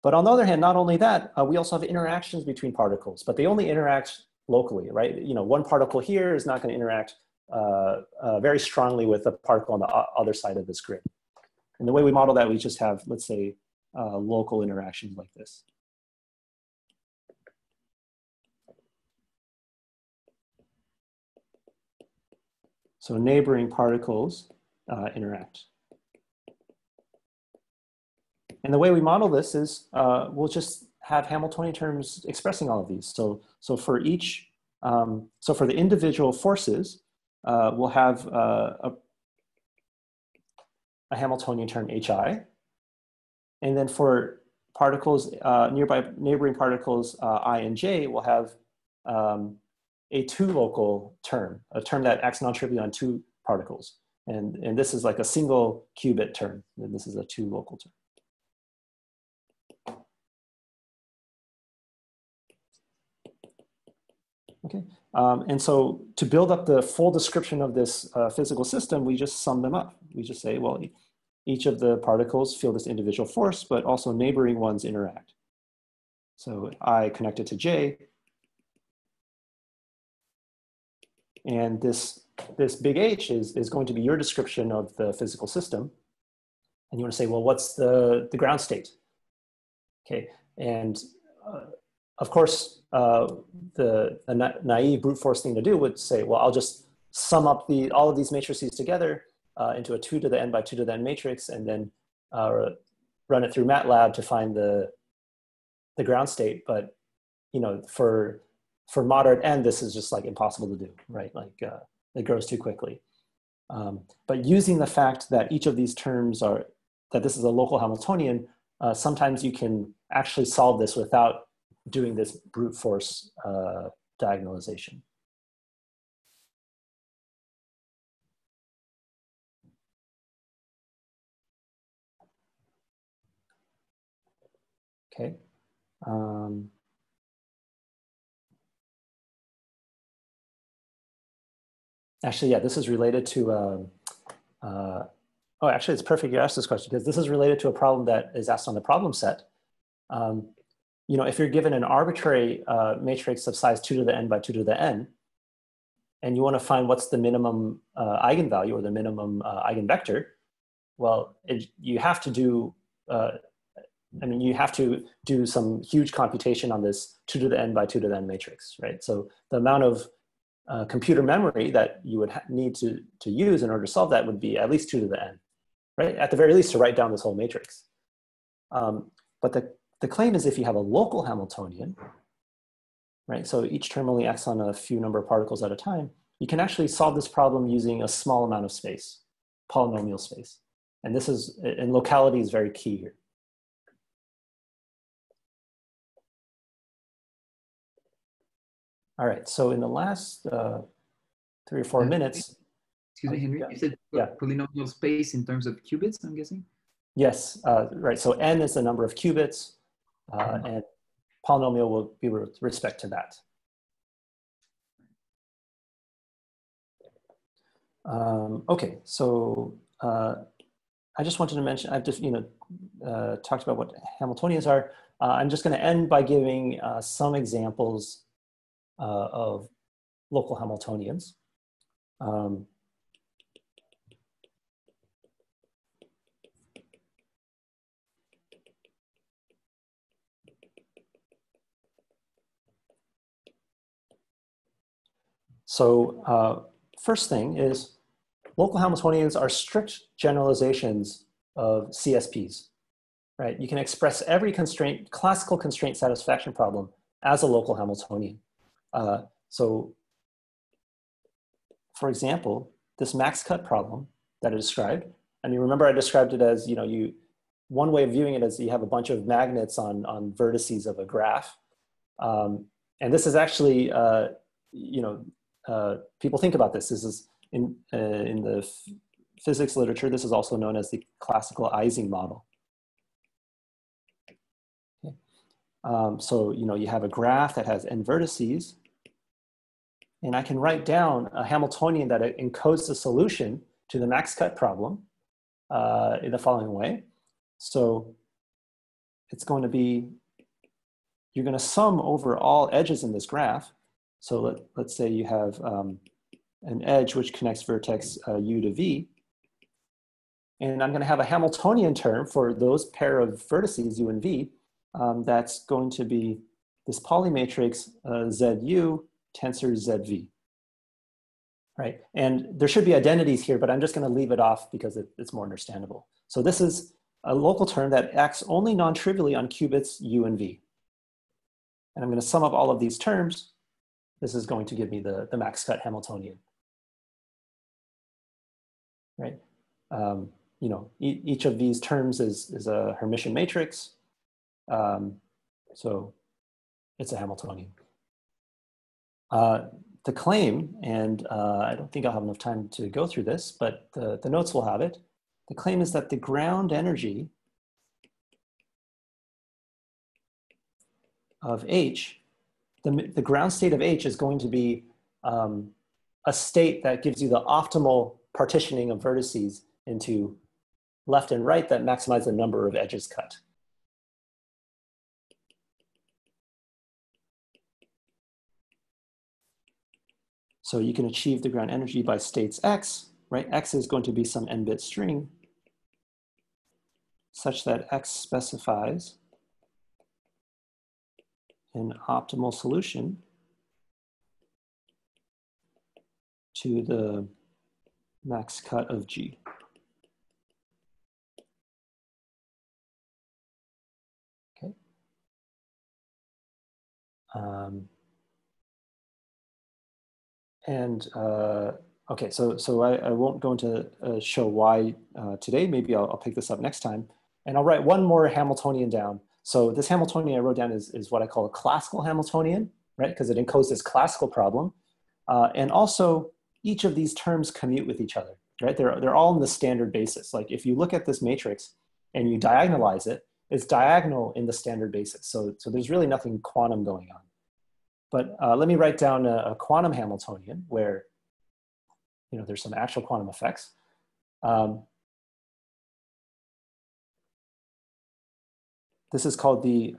But on the other hand, not only that, we also have interactions between particles, but they only interact locally, right? One particle here is not going to interact very strongly with a particle on the other side of this grid. And the way we model that, we just have, let's say, local interactions like this. So neighboring particles interact. And the way we model this is we'll just have Hamiltonian terms expressing all of these. So for each, so for the individual forces, we'll have a Hamiltonian term HI. And then for particles, neighboring particles I and J, we'll have a two-local term, a term that acts non-trivially on two particles. And this is like a single qubit term, and this is a two-local term. Okay, and so to build up the full description of this physical system, we just sum them up. We just say, well, each of the particles feel this individual force, but also neighboring ones interact. So I connected to J, and this big H is going to be your description of the physical system. And you want to say, well, what's the ground state? Okay, and of course, the naive brute force thing to do would say, well, I'll just sum up all of these matrices together into a 2 to the n by 2 to the n matrix, and then run it through MATLAB to find the ground state. But for moderate n, this is just like impossible to do, right? Like it grows too quickly. But using the fact that each of these terms that this is a local Hamiltonian, sometimes you can actually solve this without doing this brute force diagonalization. Okay. Actually, yeah, this is related to, oh, actually, it's perfect you asked this question, because this is related to a problem that is asked on the problem set. If you're given an arbitrary matrix of size 2 to the n by 2 to the n, and you want to find what's the minimum eigenvalue or the minimum eigenvector, well, you have to do, you have to do some huge computation on this 2 to the n by 2 to the n matrix, right? So the amount of computer memory that you would need to use in order to solve that would be at least 2 to the n, right? At the very least, to write down this whole matrix. But the claim is if you have a local Hamiltonian, right? So each term only acts on a few number of particles at a time. You can actually solve this problem using a small amount of space, polynomial space. And locality is very key here. All right, so in the last 3 or 4 minutes. Excuse me, Henry, you said polynomial space in terms of qubits, I'm guessing? Yes, right, so n is the number of qubits, and polynomial will be with respect to that. Okay, so I just wanted to mention, I've just talked about what Hamiltonians are. I'm just going to end by giving some examples of local Hamiltonians. So first thing is local Hamiltonians are strict generalizations of CSPs, right? You can express every constraint, classical constraint satisfaction problem as a local Hamiltonian. So for example, this max cut problem that I described, I mean, remember I described it as, one way of viewing it is you have a bunch of magnets on vertices of a graph. And this is actually, people think about this. This is in the physics literature, this is also known as the classical Ising model. Okay. So, you have a graph that has n vertices, and I can write down a Hamiltonian that encodes the solution to the max cut problem in the following way. So it's going to be, you're going to sum over all edges in this graph. So let's say you have an edge which connects vertex u to v. And I'm going to have a Hamiltonian term for those pair of vertices u and v. That's going to be this polymatrix zu tensor zv. Right? And there should be identities here, but I'm just going to leave it off because it's more understandable. So this is a local term that acts only non-trivially on qubits u and v. And I'm going to sum up all of these terms. This is going to give me the max cut Hamiltonian. Right? Each of these terms is a Hermitian matrix. So it's a Hamiltonian. The claim, and I don't think I'll have enough time to go through this, but the notes will have it. The claim is that the ground energy of H, the ground state of H is going to be a state that gives you the optimal partitioning of vertices into left and right that maximize the number of edges cut. So you can achieve the ground energy by states X, right? X is going to be some n-bit string such that X specifies an optimal solution to the max cut of G. Okay. Okay, so I won't go into show why today. Maybe I'll pick this up next time. And I'll write one more Hamiltonian down. So this Hamiltonian I wrote down is what I call a classical Hamiltonian, right? Because it encodes this classical problem. And also, each of these terms commute with each other, right? They're all in the standard basis. Like if you look at this matrix and you diagonalize it, it's diagonal in the standard basis. So there's really nothing quantum going on. But let me write down a quantum Hamiltonian where there's some actual quantum effects. This is called the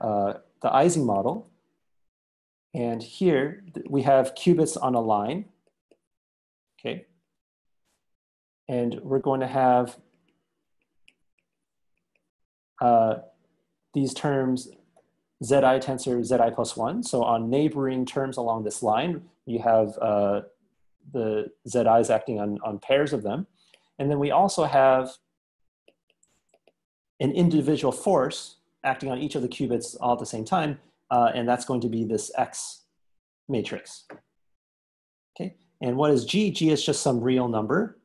Ising model. And here we have qubits on a line. Okay. And we're going to have these terms Zi tensor Zi plus 1. So on neighboring terms along this line, you have the Zi's acting on pairs of them. And then we also have an individual force acting on each of the qubits all at the same time. And that's going to be this X matrix. Okay. And what is G? G is just some real number.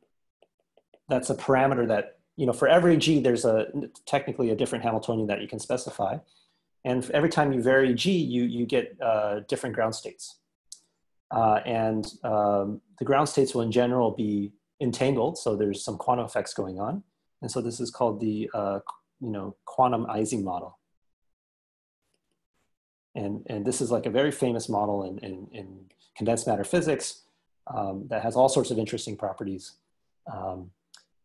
That's a parameter that, for every G, there's technically a different Hamiltonian that you can specify. And every time you vary G, you get different ground states. The ground states will in general be entangled, so there's some quantum effects going on. And so this is called the quantum Ising model. And this is like a very famous model in condensed matter physics that has all sorts of interesting properties. And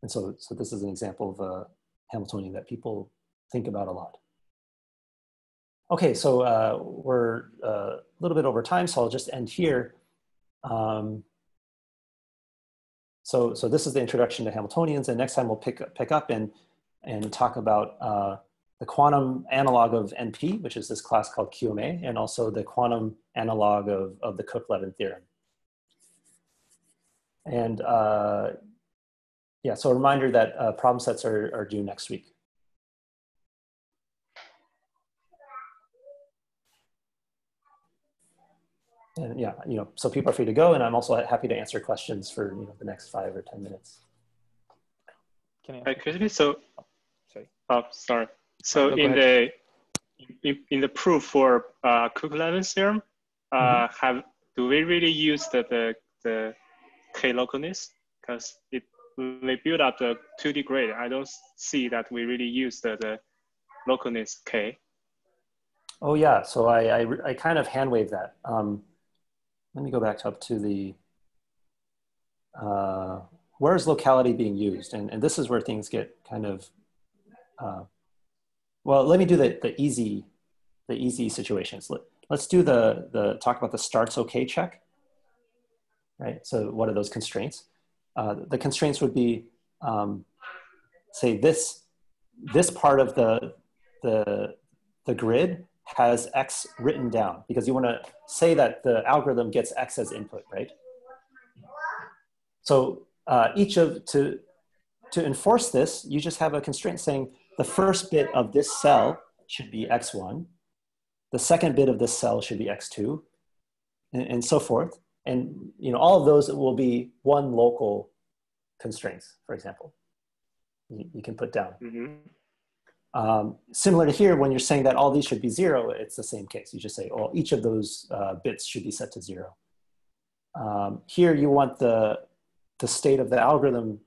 so this is an example of a Hamiltonian that people think about a lot. Okay, so we're a little bit over time, so I'll just end here. So this is the introduction to Hamiltonians, and next time we'll pick up and talk about the quantum analog of NP, which is this class called QMA, and also the quantum analog of the Cook-Levin theorem. And yeah, so a reminder that problem sets are due next week. And yeah, so people are free to go, and I'm also happy to answer questions for the next 5 or 10 minutes. Can I ask so, sorry. Oh, sorry. So no, in the proof for Cook-Levin theorem, do we really use the K localness? Because when we build up the 2D grid, I don't see that we really use the localness K. Oh yeah, so I kind of hand wave that. Let me go back up to the, where is locality being used? And this is where things get kind of, well, let me do the easy situations. Let's do talk about the starts okay check, right? So what are those constraints? The constraints would be, say this part of the grid has X written down, because you want to say that the algorithm gets X as input, right? So to enforce this, you just have a constraint saying the first bit of this cell should be X1, the second bit of this cell should be X2, and so forth. And all of those will be one local constraints, for example, you can put down. Similar to here, when you're saying that all these should be 0, it's the same case. You just say, oh, each of those bits should be set to 0. Here you want the state of the algorithm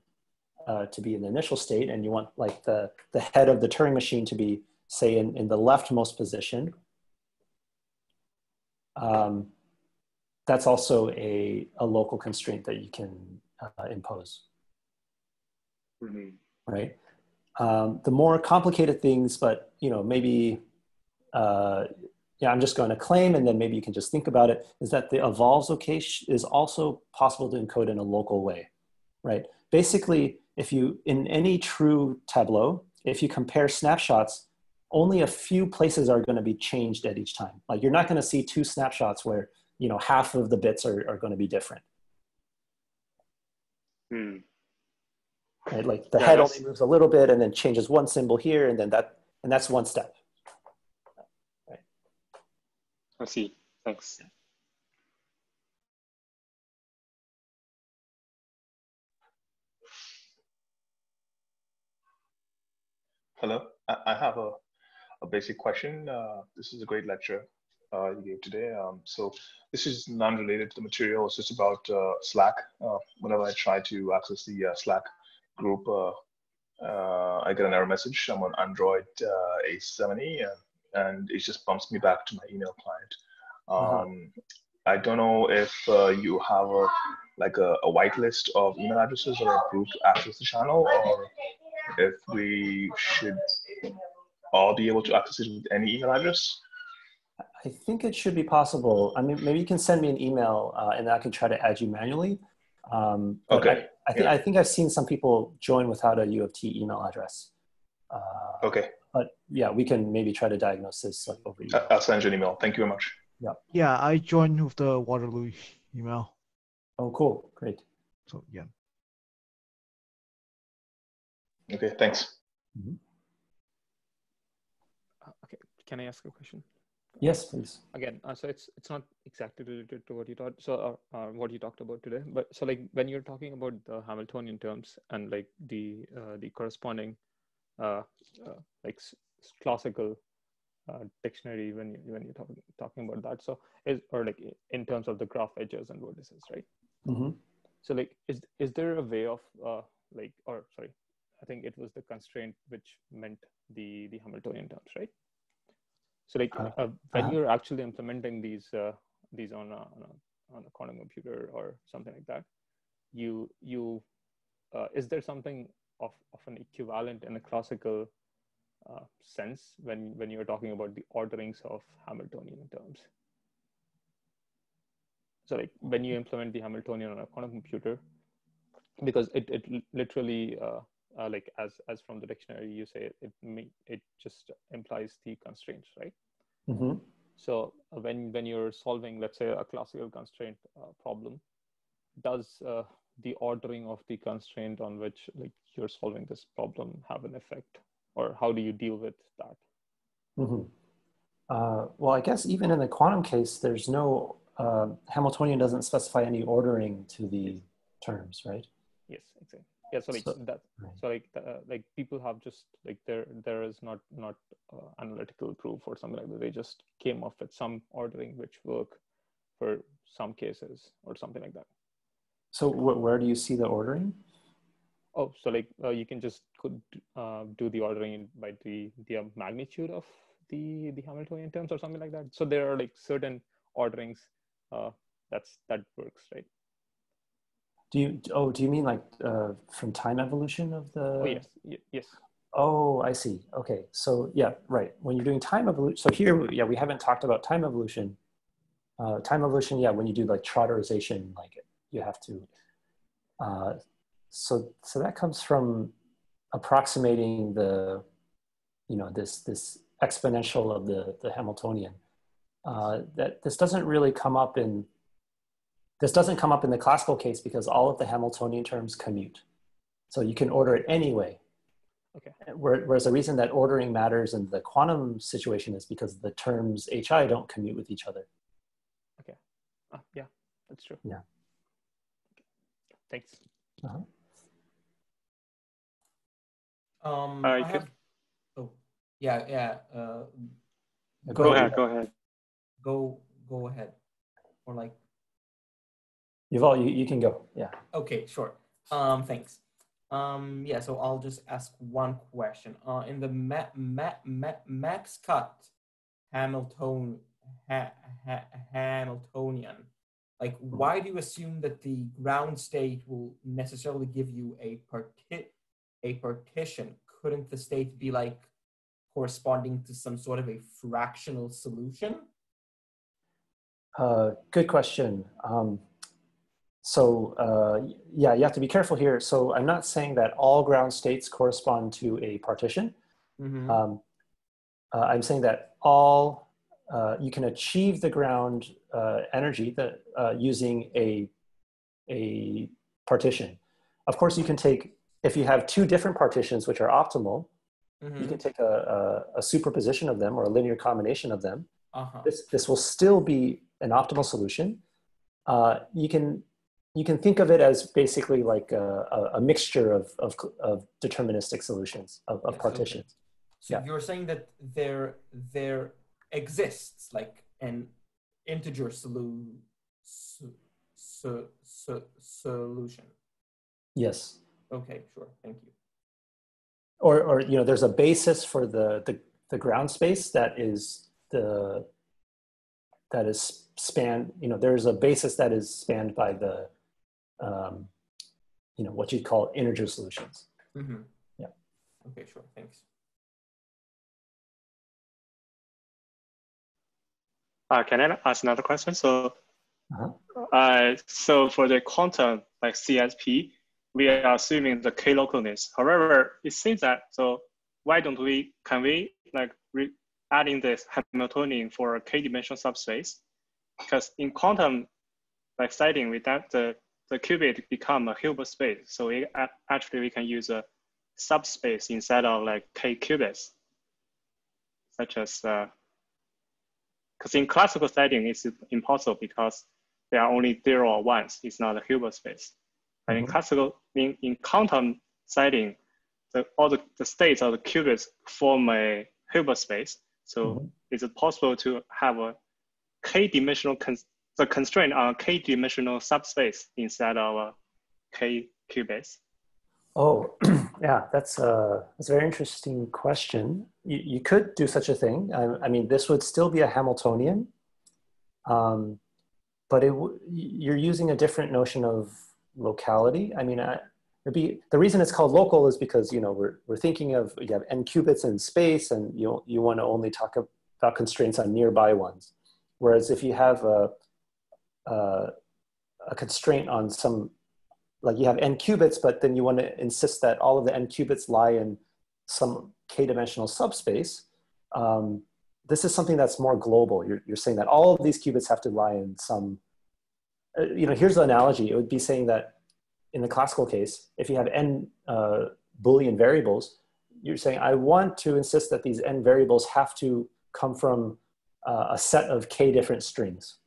to be in the initial state, and you want like the head of the Turing machine to be, say, in the leftmost position. That's also a local constraint that you can impose, right? The more complicated things, but maybe, yeah, I'm just going to claim, and then maybe you can just think about it, is that the evolves okay is also possible to encode in a local way, right? Basically, in any true tableau, if you compare snapshots, only a few places are going to be changed at each time. Like you're not going to see 2 snapshots where, half of the bits are going to be different. Right? Like the head only moves a little bit and then changes one symbol here, and then that's one step. Right. I see. Thanks. Hello, I have a basic question. This is a great lecture you gave today. So this is non-related to the material. It's just about Slack. Whenever I try to access the Slack group, I get an error message. I'm on Android A70, and it just bumps me back to my email client. I don't know if you have a whitelist of email addresses or a group to access the channel, or if we should all be able to access it with any email address. I think it should be possible. I mean, maybe you can send me an email and I can try to add you manually. Okay. I think I've seen some people join without a U of T email address. Okay. But yeah, we can maybe try to diagnose this like over email. I'll send you an email. Thank you very much. Yeah. Yeah, I joined with the Waterloo email. Oh, cool. Great. So yeah. Okay, thanks. Okay, can I ask a question? Yes, please. Again, so it's not exactly related to what you taught, so what you talked about today. But so like when you're talking about the Hamiltonian terms and like the corresponding like classical dictionary when you're talking about that. So or like in terms of the graph edges and vertices, right? Mm-hmm. So like is there a way of I think it was the constraint which meant the Hamiltonian terms, right? So like when you're actually implementing these on a quantum computer or something like that, you is there something of an equivalent in a classical sense when you're talking about the orderings of Hamiltonian terms? So like when you implement the Hamiltonian on a quantum computer, because it literally like as from the dictionary you say it just implies the constraints, right? Mm-hmm. So when you're solving, let's say, a classical constraint problem, does the ordering of the constraint on which like you're solving this problem have an effect, or how do you deal with that? Mm-hmm. Well, I guess even in the quantum case, there's no Hamiltonian doesn't specify any ordering to the terms, right? Yes, exactly. Yeah, so like that. Right. So like people have just like there is not analytical proof or something like that. They just came up with some ordering which work for some cases or something like that. So where do you see the ordering? Oh, so like you can just do the ordering by the magnitude of the Hamiltonian terms or something like that. So there are like certain orderings that works, right? Do you mean like from time evolution of the? Oh yes, yes. Oh, I see. Okay, so yeah, right. When you're doing time evolution, so here, yeah, we haven't talked about time evolution. Time evolution, yeah, when you do like trotterization, like you have to. So that comes from approximating the, this exponential of the Hamiltonian. That this doesn't really come up in. This doesn't come up in the classical case because all of the Hamiltonian terms commute. So you can order it anyway. Okay. Whereas the reason that ordering matters in the quantum situation is because the terms HI don't commute with each other. Okay. Yeah, that's true. Yeah. Thanks. Uh-huh. Go ahead. Go ahead. Or like. Yuval, you can go. Yeah. Okay, sure. Thanks. Yeah, so I'll just ask one question. In the max cut Hamiltonian, like why do you assume that the ground state will necessarily give you a partition? Couldn't the state be like corresponding to some sort of a fractional solution? Good question. Yeah, you have to be careful here. So I'm not saying that all ground states correspond to a partition. Mm-hmm. I'm saying that all, you can achieve the ground energy that using a partition. Of course, you can take, if you have two different partitions which are optimal, mm-hmm. you can take a superposition of them or a linear combination of them. Uh-huh. This will still be an optimal solution. You can think of it as basically like a mixture of deterministic solutions of partitions. So you're saying that there exists like an integer solution. Yes. Okay, sure. Thank you. Or there's a basis for the ground space that is spanned. There's a basis that is spanned by the what you'd call integer solutions. Mm-hmm. Yeah. Okay, sure. Thanks. Can I ask another question? So, so for the quantum like CSP, we are assuming the K localness. However, it seems that why don't can we like adding this Hamiltonian for a K-dimensional subspace? Because in quantum like setting, with that the qubit become a Hilbert space. So actually we can use a subspace instead of like K qubits, such as, because in classical setting, it's impossible because there are only 0 or 1s. It's not a Hilbert space. And in classical, in quantum setting, all the states of the qubits form a Hilbert space. So is it possible to have a k-dimensional the constraint on a k-dimensional subspace instead of a k qubits? Oh, yeah, that's a very interesting question. You could do such a thing. I mean, this would still be a Hamiltonian, but you're using a different notion of locality. I mean, the reason it's called local is because, you know, we're thinking of, you have n qubits in space, and you want to only talk about constraints on nearby ones. Whereas if you have a constraint on some, like you have n qubits, but then you want to insist that all of the n qubits lie in some k-dimensional subspace. This is something that's more global. You're saying that all of these qubits have to lie in some, you know, here's the analogy. It would be saying that in the classical case, if you have n Boolean variables, you're saying, I want to insist that these n variables have to come from a set of k different strings.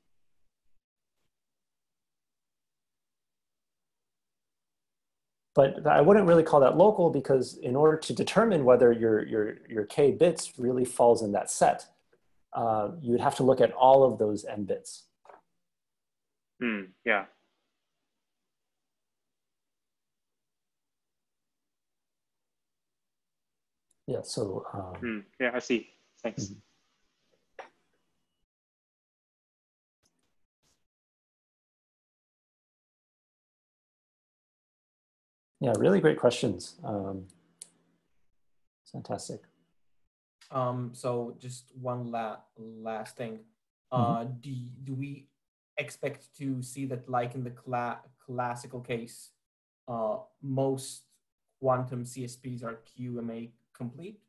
But I wouldn't really call that local, because in order to determine whether your k bits really falls in that set, you would have to look at all of those n bits. Yeah. Yeah, so. Yeah, I see. Thanks. Yeah, really great questions. Fantastic. So just one last thing. Do we expect to see that, like in the classical case, most quantum CSPs are QMA complete?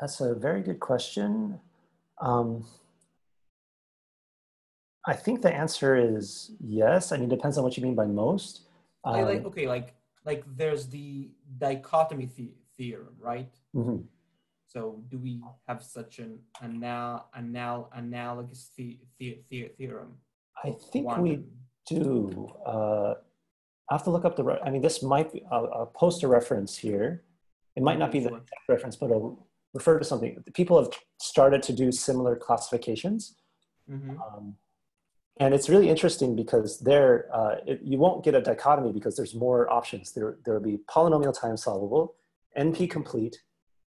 That's a very good question. I think the answer is yes. I mean, it depends on what you mean by most. Like there's the dichotomy theorem, right? So do we have such an analogous theorem? I think we do. I have to look up the, I mean, this might be, I'll post a reference here. It might not be the exact reference, but I'll refer to something. People have started to do similar classifications. And it's really interesting because there, you won't get a dichotomy because there's more options. There will be polynomial time solvable, NP complete,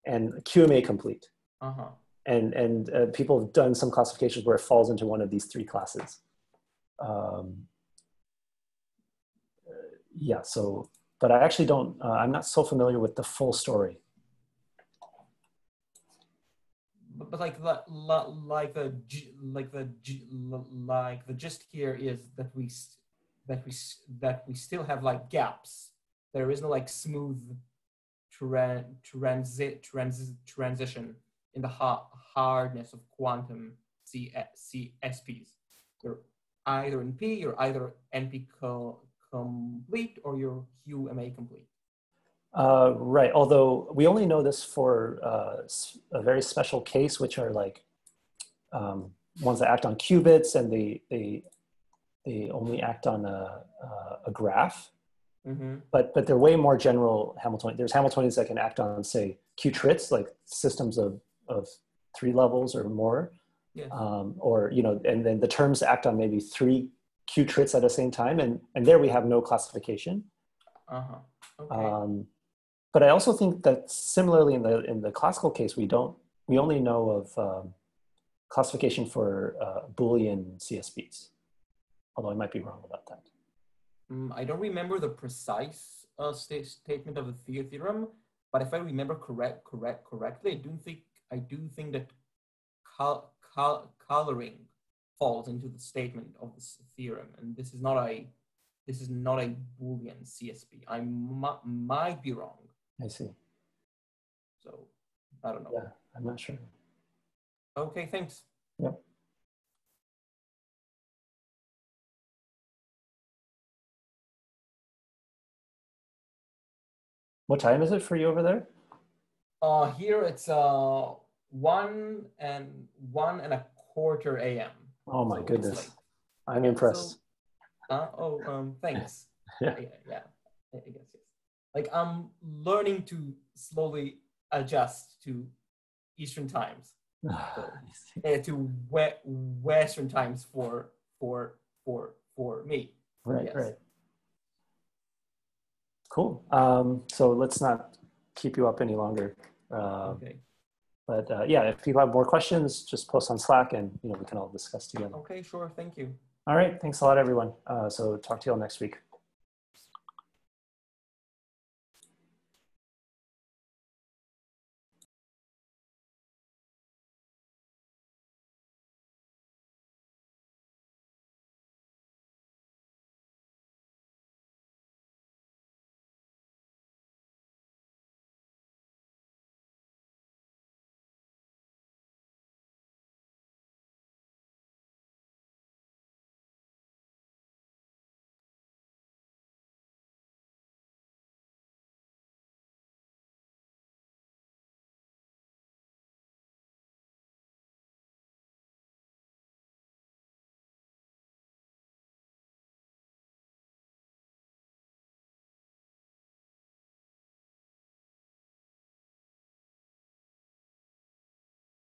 and QMA complete. And people have done some classifications where it falls into one of these three classes. Yeah, so, but I actually don't, I'm not so familiar with the full story. But like the gist here is that we still have like gaps. There is no like smooth transition in the hardness of quantum CSPs. You're either in P, you're either NP complete, or you're QMA complete. Right, although we only know this for a very special case, which are like ones that act on qubits, and they only act on a graph. But they're way more general Hamiltonian. There's Hamiltonians that can act on, say, Q-trits, like systems of 3 levels or more. Or, you know, and then the terms act on maybe 3 Q-trits at the same time, and there we have no classification. Okay. But I also think that similarly in the classical case, we only know of classification for Boolean CSPs, although I might be wrong about that. I don't remember the precise statement of the theorem, but if I remember correctly, I do think that coloring falls into the statement of this theorem, and this is not a Boolean CSP. I might be wrong. I see. So I don't know. Yeah, I'm not sure. Okay, thanks. Yep. What time is it for you over there? Here it's 1:01 a.m. Oh my goodness. Late. I'm impressed. So, thanks. Yeah. Yeah, I guess yes. Like I'm learning to slowly adjust to Eastern times, to Western times for me. Right, yes. right. Cool. So let's not keep you up any longer. Okay. But yeah, if people have more questions, just post on Slack and we can all discuss together. Okay, sure. Thank you. All right. Thanks a lot, everyone. So talk to you all next week.